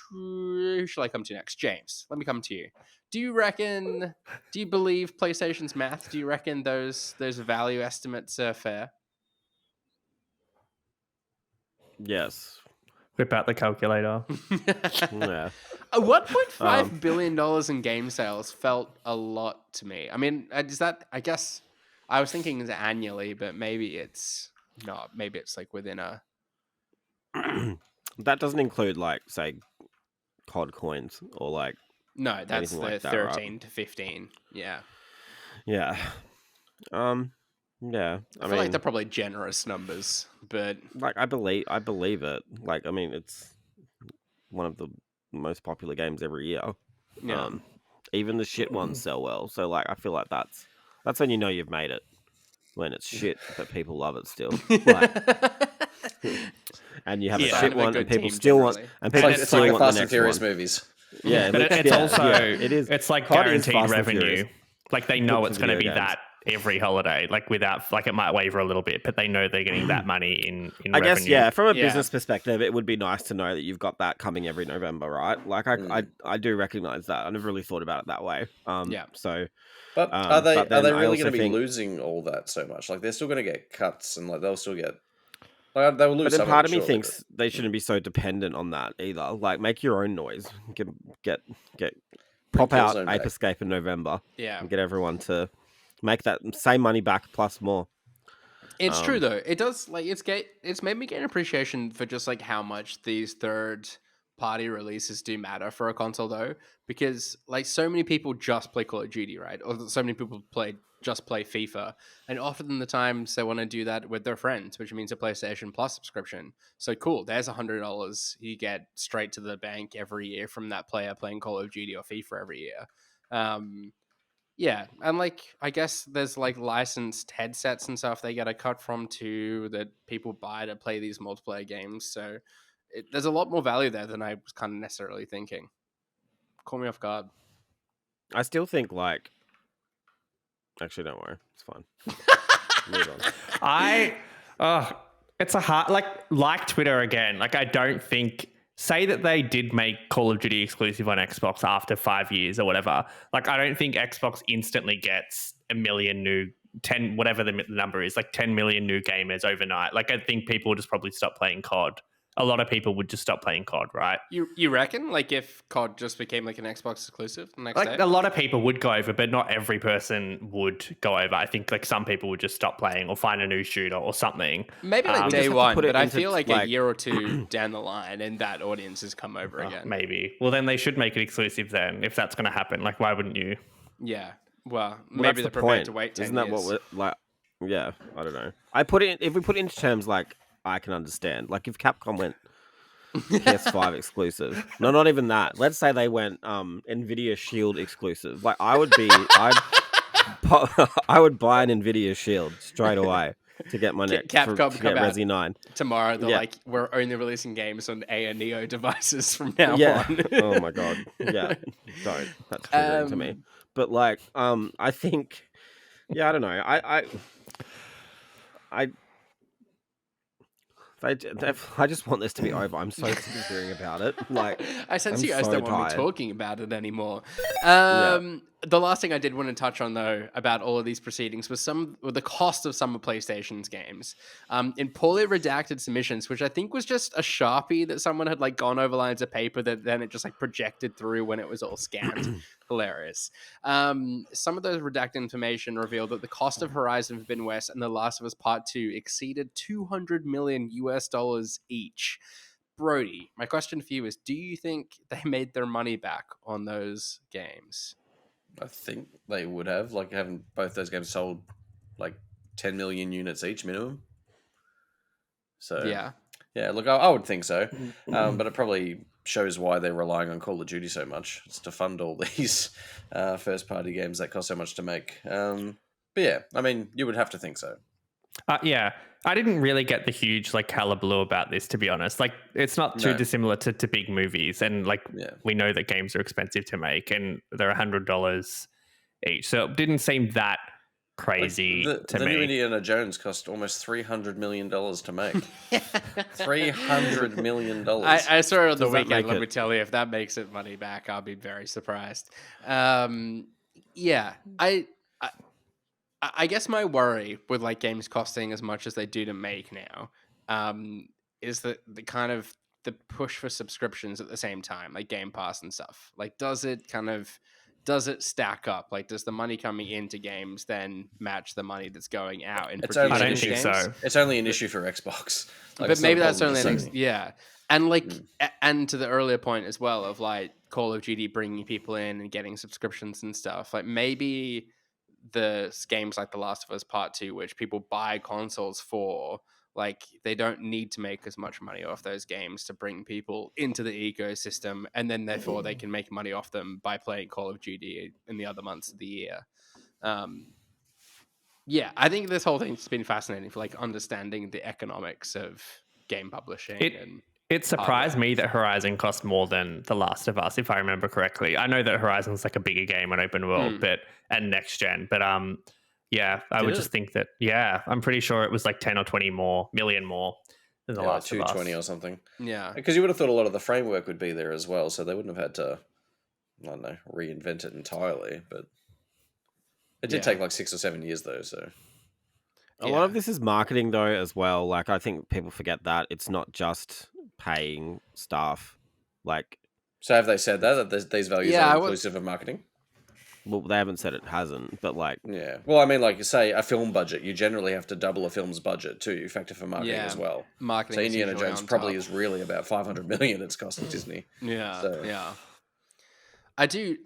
Who shall I come to next? James, let me come to you. Do you believe PlayStation's math? Do you reckon those value estimates are fair? Yes. Whip out the calculator. Yeah. $1.5 billion in game sales felt a lot to me. I mean, is that, I guess, I was thinking it's annually, but maybe it's not. Maybe it's like within a... That doesn't include like say COD coins or like No, that's anything the like that, 13 to 15. Yeah. yeah. Yeah. I feel like they're probably generous numbers, but... like I believe it. Like I mean it's one of the most popular games every year. Yeah. Even the shit ones sell well. So like I feel like that's when you know you've made it. When it's shit but people love it still. Like, and you have Yeah. a Sign shit of a one good and people team, still want generally. and It's people like, it's still like the want the Fast and next Furious one. movies. Yeah, But it's yeah, also it is. it's like COD is guaranteed Fast and revenue. Furious. Like they know Good for it's going to be video games. that every holiday. Like without, like it might waver a little bit, but they know they're getting that money in I revenue. guess yeah. From a Yeah. business perspective, it would be nice to know that you've got that coming every November, right? Like I do recognize that. I never really thought about it that way. Yeah. So But are they but then I really also going to be think- losing all that so much? Like they're still going to get cuts and like they'll still get. Like, they will lose. But then some part of it, me surely, thinks they shouldn't be so dependent on that either. Like make your own noise. Get pop out Killzone back. Ape Escape in November Yeah. and get everyone to make that same money back plus more. It's true though. It does like it's made me get an appreciation for just like how much these third party releases do matter for a console though, because like so many people just play Call of Duty, right? Or so many people just play FIFA, and often the times they want to do that with their friends, which means a PlayStation Plus subscription. So cool, there's $100 you get straight to the bank every year from that player playing Call of Duty or FIFA every year. Yeah, and like I guess there's like licensed headsets and stuff they get a cut from too that people buy to play these multiplayer games. So there's a lot more value there than I was kind of necessarily thinking. Call me off guard. I still think like actually don't worry, it's fine. Move on. It's a hard like Twitter again. Like I don't think say that they did make Call of Duty exclusive on Xbox after 5 years or whatever. Like I don't think Xbox instantly gets a million new 10 whatever the number is, like 10 million new gamers overnight. Like I think people will just probably stop playing COD a lot of people would just stop playing COD, right? You reckon, like, if COD just became like an Xbox exclusive the next Like day? a lot of people would go over, but not every person would go over. I think like some people would just stop playing or find a new shooter or something. Maybe like We day just have to one, put it but I into, feel like a like- year or two down the line, and that audience has come over Oh, again. maybe. Well, then they should make it exclusive then, if that's going to happen. Like, why wouldn't you? Yeah. Well, Well, maybe that's they're the prepared point. to wait 10 Isn't that years. what we're like? Yeah, I don't know. I put it if we put it into terms like I can understand. Like if Capcom went PS5 exclusive, no, not even that. Let's say they went Nvidia Shield exclusive. Like I would buy an Nvidia Shield straight away to get my next Capcom to come get out Resi 9. Tomorrow, they're Yeah. like, we're only releasing games on A and Neo devices from now Yeah. on. Oh my god. Yeah. Don't. That's triggering to me. But like, I think, yeah, I don't know. I just want this to be over. I'm so sick of hearing about it. Like, I sense I'm you guys so don't want me tired. talking about it anymore. Yeah. The last thing I did want to touch on, though, about all of these proceedings was the cost of some of PlayStation's games. In poorly redacted submissions, which I think was just a Sharpie that someone had like gone over lines of paper that then it just like projected through when it was all scanned. Hilarious. Some of those redacted information revealed that the cost of Horizon Forbidden West and The Last of Us Part 2 exceeded $200 million each. Brody, my question for you is, do you think they made their money back on those games? I think they would have, like, having both those games sold like 10 million units each minimum. So yeah, look, I would think so, but it probably shows why they're relying on Call of Duty so much. It's to fund all these first-party games that cost so much to make. But yeah, I mean, you would have to think so. Yeah, I didn't really get the huge like hullabaloo about this, to be honest. Like, it's not too No. dissimilar to big movies, and like Yeah. we know that games are expensive to make, and they're $100 each, so it didn't seem that crazy Like, to the me. new Indiana Jones cost almost $300 million to make. $300 million. I saw it on the Does that weekend. make Let it- me tell you, if that makes it money back, I'll be very surprised. Yeah, I guess my worry with like games costing as much as they do to make now, is that the kind of the push for subscriptions at the same time, like Game Pass and stuff. Like, does it stack up? Like, does the money coming into games then match the money that's going out in It's producing only I don't an think games? so. It's only an issue for Xbox. Like, But it's not maybe a that's problem only with an Sony. yeah. And like, and to the earlier point as well of like Call of Duty bringing people in and getting subscriptions and stuff. Like maybe the games like The Last of Us Part 2, which people buy consoles for, like they don't need to make as much money off those games to bring people into the ecosystem, and then therefore they can make money off them by playing Call of Duty in the other months of the year. Yeah, I think this whole thing's been fascinating for like understanding the economics of game publishing. It surprised me that Horizon cost more than The Last of Us, if I remember correctly. I know that Horizon's like a bigger game and open world, and next gen, but yeah, I would just think that I'm pretty sure it was like 10 or 20 million more than The Last of Us. 220 or something. Yeah, Because you would have thought a lot of the framework would be there as well, so they wouldn't have had to, I don't know, reinvent it entirely. But it did take like 6 or 7 years though. So A lot of this is marketing though as well. Like I think people forget that it's not just paying staff. Like, so have they said that these values Yeah, are I was- inclusive of marketing? well, they haven't said it hasn't, but like, Yeah. Well, I mean, like say a film budget, you generally have to double a film's budget too. You factor for marketing as well. marketing. So is Indiana usually Jones on probably top. is really about 500 million. It's costing Disney. Yeah, So- yeah. I do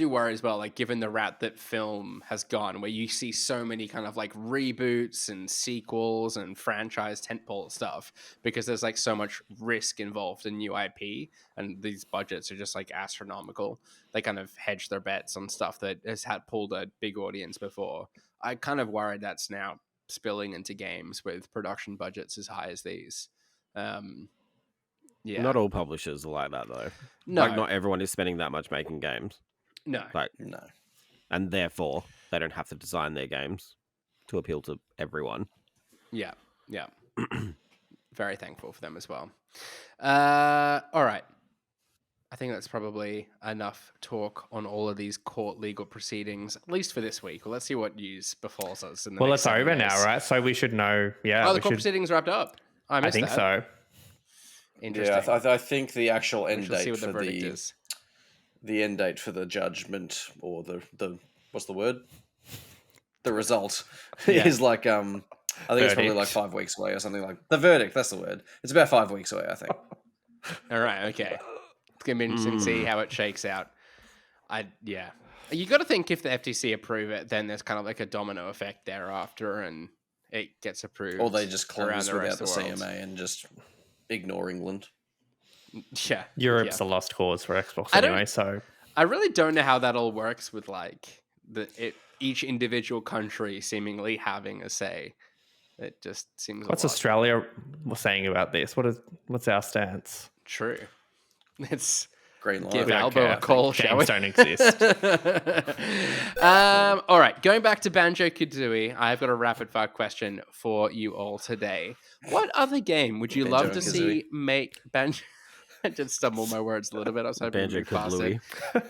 worry as well, like given the route that film has gone, where you see so many kind of like reboots and sequels and franchise tentpole stuff, because there's like so much risk involved in new IP, and these budgets are just like astronomical. They kind of hedge their bets on stuff that has had pulled a big audience before. I kind of worry that's now spilling into games with production budgets as high as these. Yeah, not all publishers are like that though. no, Like not everyone is spending that much making games. no. Like, No. and therefore they don't have to design their games to appeal to everyone. Yeah, yeah. Very thankful for them as well. All right. I think that's probably enough talk on all of these court legal proceedings, at least for this week. Well, let's see what news befalls us in the Well, next it's 7 over days. now, right? So we should know. Yeah, Oh, we the court should. proceedings wrapped up. I I missed think that. so. Interesting. I think the actual we end shall see date what the for verdict is. the end date for the judgment or the what's the word? The result Yeah. is like I think it's probably like Verdict. 5 weeks away or something like the verdict. That's the word. It's about 5 weeks away, I think. All right. Okay. It's gonna be interesting to see how it shakes out. Yeah. You got to think if the FTC approve it, then there's kind of like a domino effect thereafter, and it gets approved. Or they just around close the without rest the of the world. CMA and just ignore England. Yeah. Europe's yeah. a lost cause for Xbox I don't- anyway, so I really don't know how that all works with like each individual country seemingly having a say. It just seems. what's a lot. Australia saying about this? What's our stance? True. It's Green light. give We don't Albo care. a call, shall we? Games don't exist. All right, going back to Banjo-Kazooie, I've got a rapid-fire question for you all today. What other game would you love to see make Banjo? I did stumble my words a little bit. I was hoping to move past it.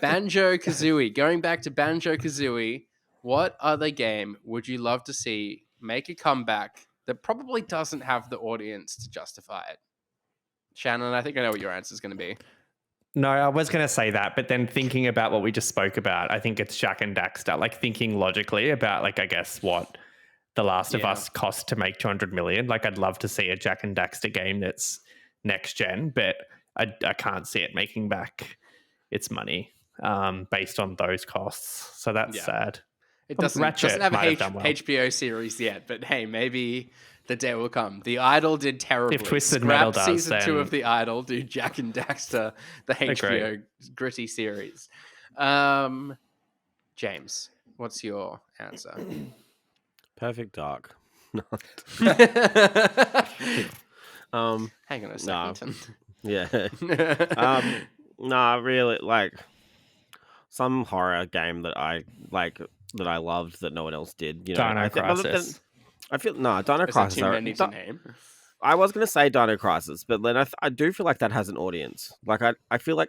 Banjo-Kazooie. Banjo-Kazooie. Going back to Banjo-Kazooie, what other game would you love to see make a comeback that probably doesn't have the audience to justify it? Shannon, I think I know what your answer is going to be. No, I was going to say that, but then thinking about what we just spoke about, I think it's Jack and Daxter. Like thinking logically about, like, I guess what The Last of Us cost to make 200 million. Like, I'd love to see a Jack and Daxter game that's next gen, but I can't see it making back its money based on those costs. So that's sad. It doesn't have a HBO series yet, but hey, maybe the day will come. The Idol did terribly. If Twisted Metal does, season then 2 of The Idol, do Jack and Daxter, the HBO gritty series. James, what's your answer? Perfect Dark. Hang on a second. Yeah. Nah, really, like some horror game that I loved that no one else did. You know, Dino Crisis. I feel Dino Is Crisis. too many to name? I was going to say Dino Crisis, but then I do feel like that has an audience. Like I feel like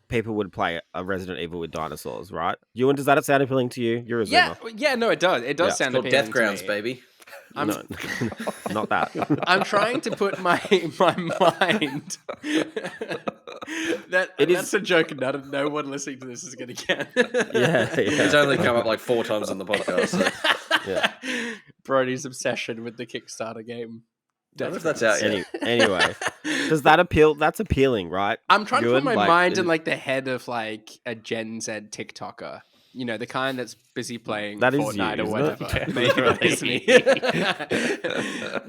people would play a Resident Evil with dinosaurs, right? Ewan, does that sound appealing to you? You're a Zoomer. Yeah, no, it does. It does sound It's called appealing Death Grounds, to me. baby. No, not that. I'm trying to put my mind. That's a joke. No one listening to this is going to get. Yeah. It's only come up like 4 times on the podcast. So. Yeah. Brody's obsession with the Kickstarter game. I don't know if that's out yet. Anyway, does that appeal? That's appealing, right? I'm trying to put my Like, mind in like the head of like a Gen Z TikToker. You know, the kind that's busy playing That is Fortnite you, or isn't whatever. it? Maybe that is me.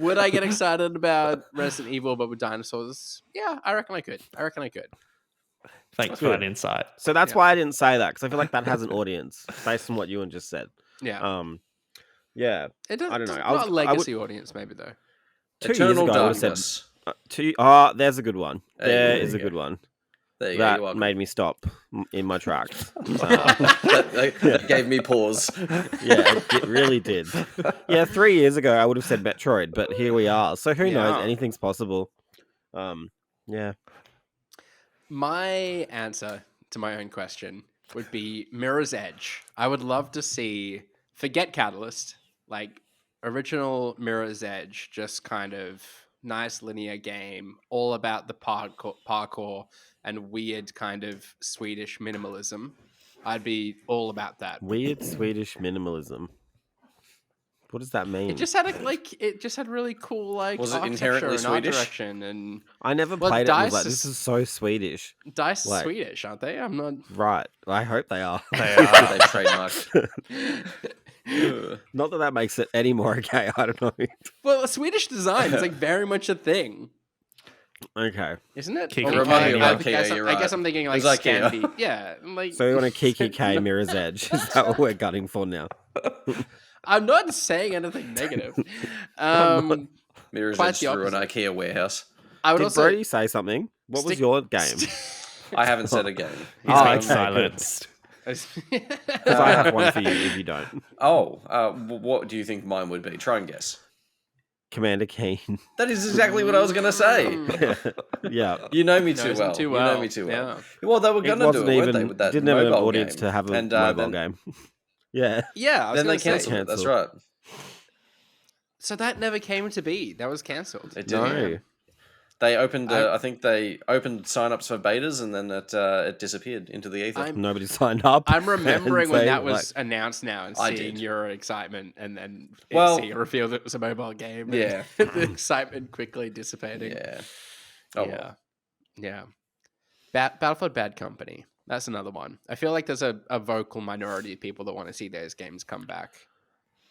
Would I get excited about Resident Evil but with dinosaurs? Yeah, I reckon I could. Thanks for that insight. So that's why I didn't say that, because I feel like that has an audience based on what Ewan just said. Yeah. Yeah. It does, I don't know. not a legacy audience, maybe though. 2 years Eternal ago, I would have Darkness. said, there's a good one. There you There is a go. good one. There you go. You're That welcome. made me stop in my tracks. that gave me pause. Yeah, it really did. Yeah, 3 years ago, I would have said Metroid, but here we are. So who knows? Anything's possible. Yeah. My answer to my own question would be Mirror's Edge. I would love to see, forget Catalyst, like original Mirror's Edge, just kind of nice linear game, all about the parkour and weird kind of Swedish minimalism. I'd be all about that. Weird Swedish minimalism. What does that mean? It just had really cool Was it architecture inherently and art Swedish? direction, and I never played it. And was like, Dice this is so Swedish. Dice is Like- Swedish, aren't they? I'm not. Right. I hope they are. They are. They trademarked. Not that makes it any more okay. I don't know. Well, Swedish design is like very much a thing, Okay. isn't it? Kiki Or K, I yeah. guess, You're I guess right. I'm thinking like It's like IKEA. Scandi. Yeah, like So we want a Kiki K Mirror's Edge. Is that what we're gunning for now? I'm not saying anything negative. Mirror's Quite Edge the through an opposite. IKEA warehouse. I would Did also Brody say something? What was stick- your game? I haven't said a game. He's Oh, been okay, silenced. Because I have one for you if you don't. What do you think mine would be? Try and guess. Commander Keen. That is exactly what I was going to say. Yeah. You know me too Knows him well. too You well. know me too well. Yeah. Well, they were It going to do wasn't it, weren't they, even, with that didn't have an mobile audience game. to have a And, mobile then, game. Yeah. Yeah, I was Then they gonna say. cancelled it. That's Cancelled. right. So that never came to be. That was cancelled. It did. No. Yeah. They opened. I- I think they opened signups for betas, and then it disappeared into the ether. Nobody signed up. I'm remembering and when say, that was like, announced now and I seeing did. your excitement and then Well- seeing it revealed it was a mobile game. Yeah. And the excitement quickly dissipating. Yeah. Oh, yeah. well. Yeah. Battlefield Bad Company. That's another one. I feel like there's a vocal minority of people that want to see those games come back.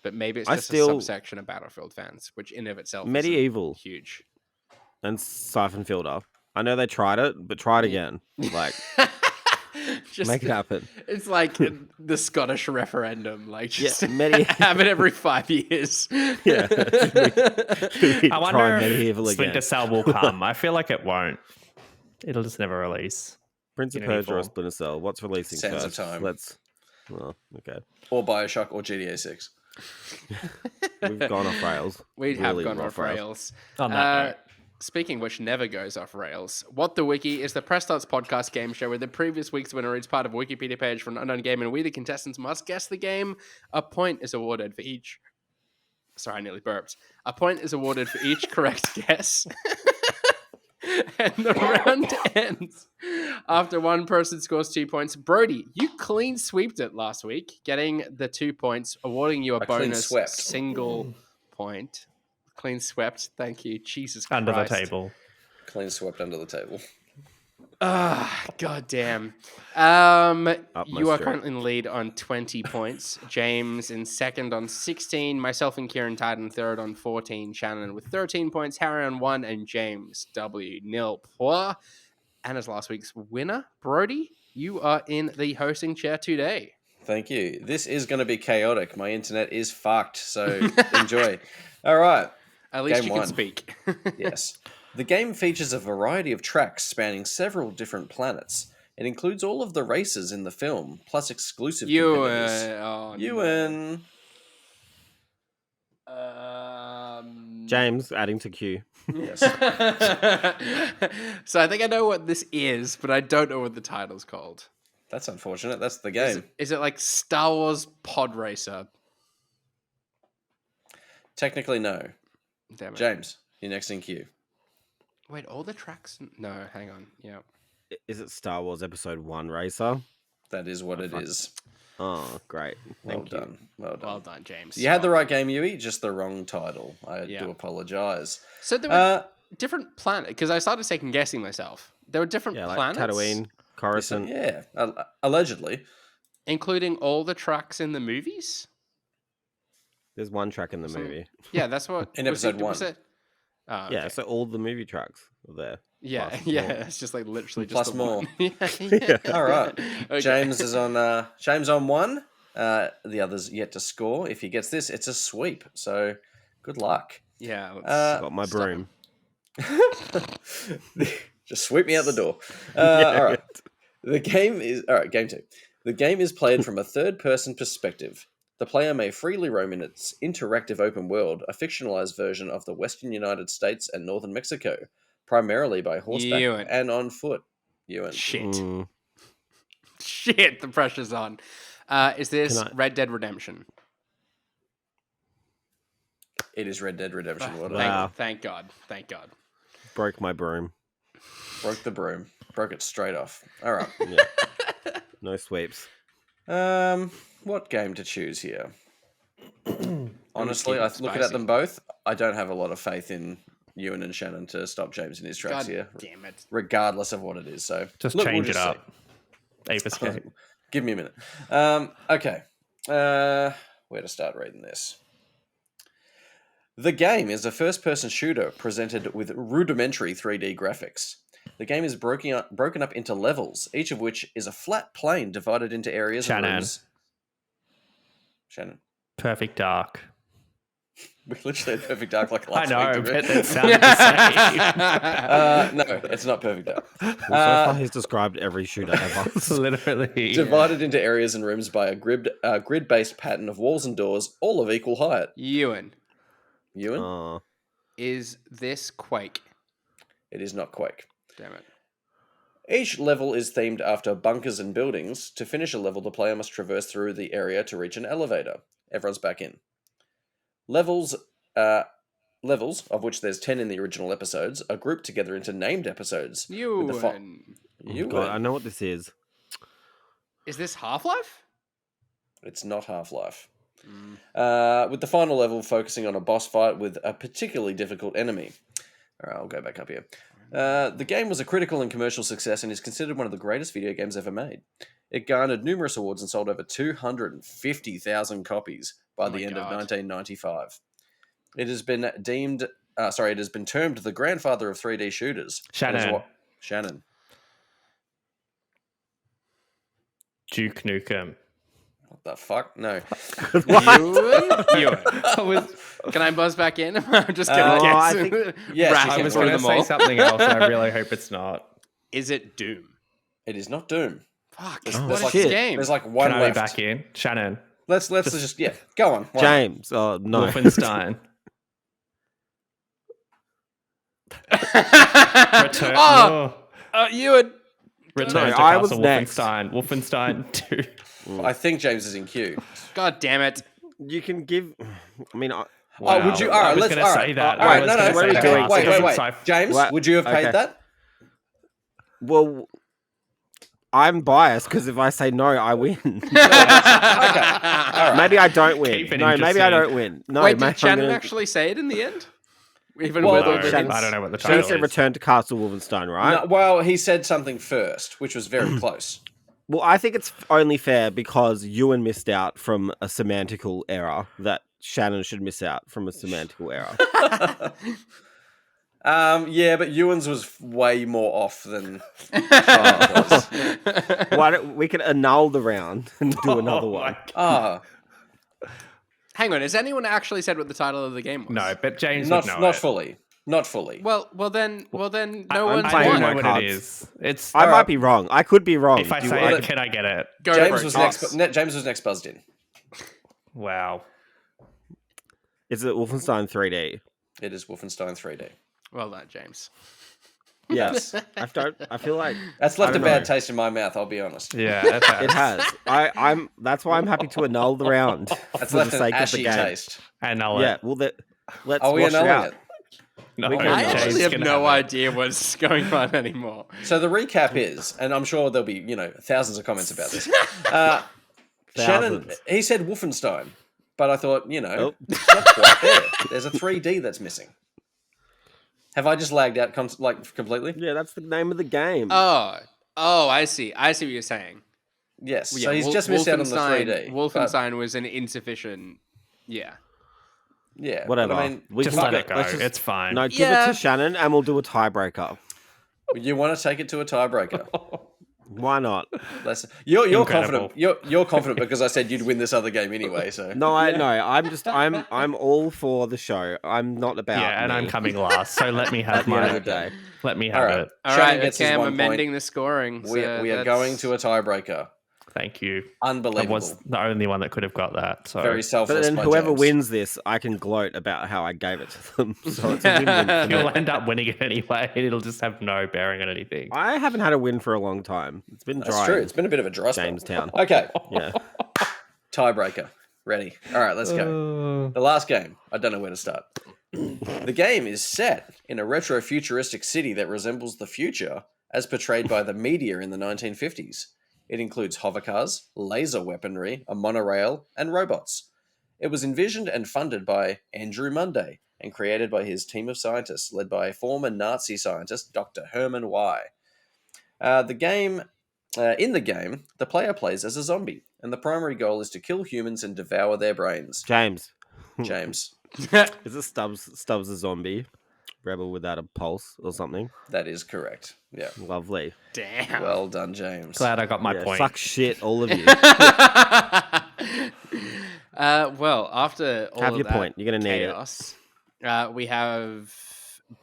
But maybe it's I just a still- subsection of Battlefield fans, which in of itself Medieval is huge. and Siphon Filter. I know they tried it, but try it again. Like, Just make it happen. It's like the Scottish referendum. Like, just Yeah, have it every 5 years. Yeah. I Try wonder Medieval if Splinter again. Cell will come. I feel like it won't. It'll just never release. Prince of Unity Persia or 4. Splinter Cell. What's releasing Sands of first? Time. Let's. Oh, okay. Or Bioshock or GTA 6. We've gone off rails. We have Really gone off rails. On that note. Speaking which never goes off rails. What the Wiki is the Press Starts podcast game show where the previous week's winner reads part of a Wikipedia page for an unknown game and we, the contestants, must guess the game. A point is awarded for each... Sorry, I nearly burped. A point is awarded for each correct guess. And the round ends after one person scores 2 points. Brody, you clean sweeped it last week, getting the 2 points, awarding you a I clean bonus swept. single point. Clean swept. Thank you. Jesus Christ. Under the table. Clean swept under the table. Ah, goddamn. You are street. currently in the lead on 20 points. James in second on 16. Myself and Kieran tied in third on 14. Shannon with 13 points. Harry on 1. And James W. nil point. And as last week's winner, Brody, you are in the hosting chair today. Thank you. This is going to be chaotic. My internet is fucked, so enjoy. All right. At least Game you one. can speak. Yes. The game features a variety of tracks spanning several different planets. It includes all of the races in the film, plus exclusive competitors. Ewan. James adding to queue. Yes. So I think I know what this is, but I don't know what the title's called. That's unfortunate. That's the Is game. is it like Star Wars Pod Racer? Technically, no. Damn it. James, you're next in queue. Wait, all the tracks? No, hang on. Yeah. Is it Star Wars Episode 1 Racer? That is what it is. Oh, great. Well Thank you. done. Well done. Well done, James. You had the right game, Yui, just the wrong title. I Yeah. do apologize. So there were different planets, because I started second guessing myself. There were different Yeah, like planets, Tatooine, Coruscant. Yeah, allegedly. including all the tracks in the movies. There's one track in the So- movie. Yeah, that's what In was episode was one. it- Oh, Yeah, okay. so all the movie tracks are there. Yeah, Plus yeah, more. it's just like literally just Plus the more. one. Yeah. All right. Okay. James is on. James on 1. The others yet to score. If he gets this, it's a sweep. So, good luck. Yeah. Let's Got my start. broom. Just sweep me out the door. Yeah. All right. The game is game 2. The game is played from a third-person perspective. The player may freely roam in its interactive open world, a fictionalized version of the Western United States and Northern Mexico, primarily by horseback Ewan. and on foot. Ewan. Shit. Mm, Shit, the pressure's on. Is this Can I- Red Dead Redemption? It is Red Dead Redemption. Well done. Wow. Thank God. Thank God. broke my broom. Broke the broom. Broke it straight off. All right. Yeah. No sweeps. What game to choose here? Honestly, keep I it looking at spicy. them both, I don't have a lot of faith in Ewan and Shannon to stop James in his tracks God here, damn it. regardless of what it is. So Just look, change we'll it just up. Ape escape. see. Give me a minute. Okay. Where to start reading this? The game is a first-person shooter presented with rudimentary 3D graphics. The game is broken up into levels, each of which is a flat plane divided into areas and Shannon. rooms. Shannon. Perfect Dark. We literally had Perfect Dark like I last know, week. but didn't we? that sounds the same. No, it's not Perfect Dark. Well, so far, he's described every shooter ever. Literally. Divided into areas and rooms by a grid-based pattern of walls and doors, all of equal height. Ewan, Ewan? Oh, is this Quake? It is not Quake. Damn it. Each level is themed after bunkers and buildings. To finish a level, the player must traverse through the area to reach an elevator. Everyone's back in. Levels Levels, of which there's 10 in the original episodes, are grouped together into named episodes. You with the win. You God, win. I know what this is. Is this Half-Life? It's not Half-Life. Mm. With the final level focusing on a boss fight with a particularly difficult enemy. All right, I'll go back up here. The game was a critical and commercial success and is considered one of the greatest video games ever made. It garnered numerous awards and sold over 250,000 copies by the end of 1995. It has been termed the grandfather of 3D shooters. Shannon. Shannon. Duke Nukem. What the fuck? No. Ewan. Can I buzz back in? I'm just gonna I guess. think- yes, Rattle you I was through going to them say all. something else, and I really hope it's not. Is it Doom? It is not Doom. Fuck. There's What like- is shit. this game? There's like one Can I be left. back in? Shannon. Let's just go on. Why not? James. Oh no. Wolfenstein. Return. Oh, no. Ewan. Return No, to I Castle was next. Wolfenstein. Wolfenstein 2. I think James is in queue. God damn it. You can give. I mean, Oh, would you? All I right, was let's. gonna All say right, that. all I right, was no, gonna no. what are say we that. doing? Wait, Because wait, it's wait. sci- James, What? would you have paid Okay. that? well, I'm biased because if I say no, I win. Okay. All right. Maybe I don't win. Keep it No, maybe I interesting. don't win. No, Wait, maybe did I'm Shannon gonna- actually say it in the end? Even Well, with no, all the Shannon- hints? I don't know what the Shannon title said is. return to Castle Wolfenstein, right? No, well, he said something first, which was very close. Well, I think it's only fair because Ewan missed out from a semantical error that Shannon should miss out from a semantical error. Yeah, but Ewan's was way more off than. Why don't we can annul the round and do another Oh one? my Ah, Hang on, has anyone actually said what the title of the game was? No, but James not would know not it. fully, not fully. Well, then, no I'm one's playing I won. don't my know what cards. it is. It's I might be wrong. I could be wrong. if I Do you say want- it, can I get it? Go James for was it. next. James was next buzzed in. Wow. Is it Wolfenstein 3D? It is Wolfenstein 3D. Well done, James. Yes. I feel like That's I left a don't bad know. taste in my mouth. I'll be honest. Yeah, it has. I'm. That's why I'm happy to annul the round That's for left the an sake of the ashy game. taste. And I'll Yeah. Well, let's Are we wash it annulling out. it? No, We can- I James actually have can no have it. idea what's going on anymore. So the recap is, and I'm sure there'll be thousands of comments about this. Shannon, Thousands. he said Wolfenstein, but I thought Oh. it's not quite there. There's a 3D that's missing. Have I just lagged out completely? Yeah, that's the name of the game. Oh, I see. I see what you're saying. Yes. Yeah, so he's just missed out on the 3D. but- Wolfenstein was an insufficient. Yeah. yeah. but Whatever. I mean, We just can- let it go. let's just- It's fine. No, give Yeah. it to Shannon, and we'll do a tiebreaker. you want to take it to a tiebreaker? Why not? You're Incredible. confident. You're confident because I said you'd win this other game anyway. So No, I'm all for the show. I'm not about. Yeah, and me I'm coming last, so let me have at the end of the my. day. Let me have All right. it. All Shannon right, gets okay, his I'm 1 point. amending the scoring. we so are going to a tiebreaker. Thank you. Unbelievable. I was the only one that could have got that. So Very selfless. But then by whoever James. wins this, I can gloat about how I gave it to them. So it's a win-win for me. you'll end up winning it anyway. It'll just have no bearing on anything. I haven't had a win for a long time. It's been dry. That's true. It's been a bit of a dry spell. Jamestown. Okay, Yeah. tiebreaker. Ready? All right, let's go. The last game. I don't know where to start. The game is set in a retro-futuristic city that resembles the future as portrayed by the media in the 1950s. It includes hovercars, laser weaponry, a monorail, and robots. It was envisioned and funded by Andrew Munday and created by his team of scientists led by former Nazi scientist Dr. Herman Y. In the game, the player plays as a zombie, and the primary goal is to kill humans and devour their brains. James. James, Is it Stubbs a zombie? Rebel without a pulse or something? that is correct. Yeah. Lovely. Damn. Well done, James. Glad I got my Yeah, point. Suck shit, all of you. Well, after all Have of your that point. You're gonna need it. chaos, we have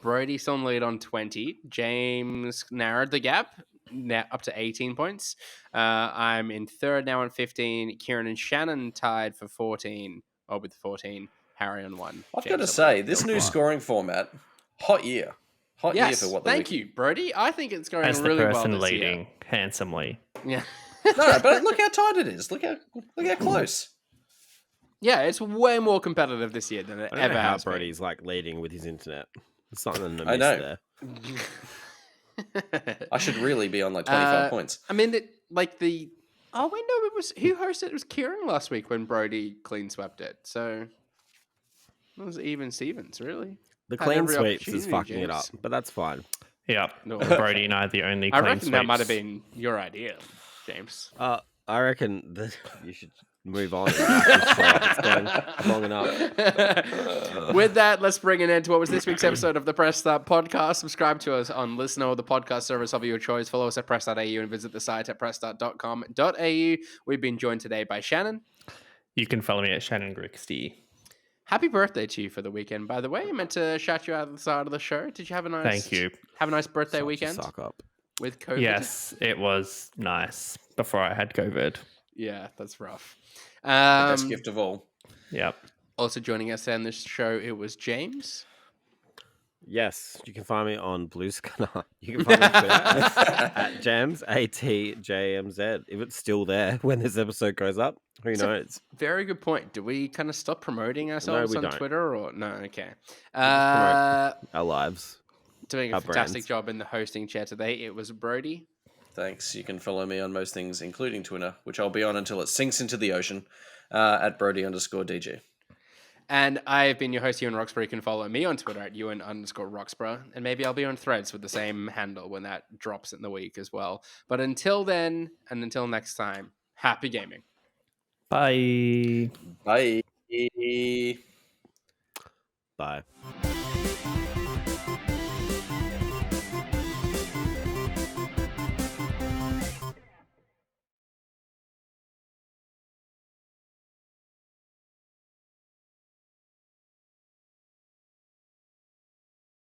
Brody still in the lead on 20. James narrowed the gap now up to 18 points. I'm in third now on 15. Kieran and Shannon tied for 14. Or with 14. Harry on 1. I've James got to on say, one. this new scoring format, hot year. Hot year Yes, for what the thank you, Brody. I think it's going As the really well person this leading handsomely. year. Yeah. No, but look how tight it is. Look how close. Yeah, it's way more competitive this year than it I don't ever know how has Brody's like leading with his internet. It's something to I miss know. there. been. I should really be on like 25 Uh, points. I mean, oh wait, no, it was who hosted? It was Kieran last week when Brody clean swept it. So it was even Stevens, really. The Had clean every sweeps is opportunity, fucking it up, James. but that's fine. Yeah, No. Brody and I are the only I clean reckon that might have sweeps. been your idea, James. I reckon that you should move on and wrap this show up. It's going long enough. With that, let's bring an end to what was this week's episode of the Press Start podcast. Subscribe to us on Listener or the podcast service of your choice. Follow us at press.au and visit the site at press.com.au. We've been joined today by Shannon. You can follow me at Shannon Grixty. Happy birthday to you for the weekend, by the way. I meant to shout you out at the start of the show. Did you have a nice Thank you. Have a nice birthday Such a weekend suck up. with COVID? Yes, it was nice before I had COVID. Yeah, that's rough. The best gift of all. Yep. Also joining us on this show, it was James. Yes, you can find me on Blue Sky. You can find me on Twitter at Jams, ATJMZ. If it's still there when this episode goes up, who So- knows? Very good point. Do we kind of stop promoting ourselves we on don't. Twitter or no? Okay. Our lives. Doing a our fantastic brands. job in the hosting chair today. It was Brody. Thanks. You can follow me on most things, including Twitter, which I'll be on until it sinks into the ocean, at Brody_DG. And I've been your host, Ewan Roxburgh. You can follow me on Twitter at Ewan_Roxburgh. And maybe I'll be on Threads with the same handle when that drops in the week as well. But until then, and until next time, happy gaming. Bye. Bye. Bye.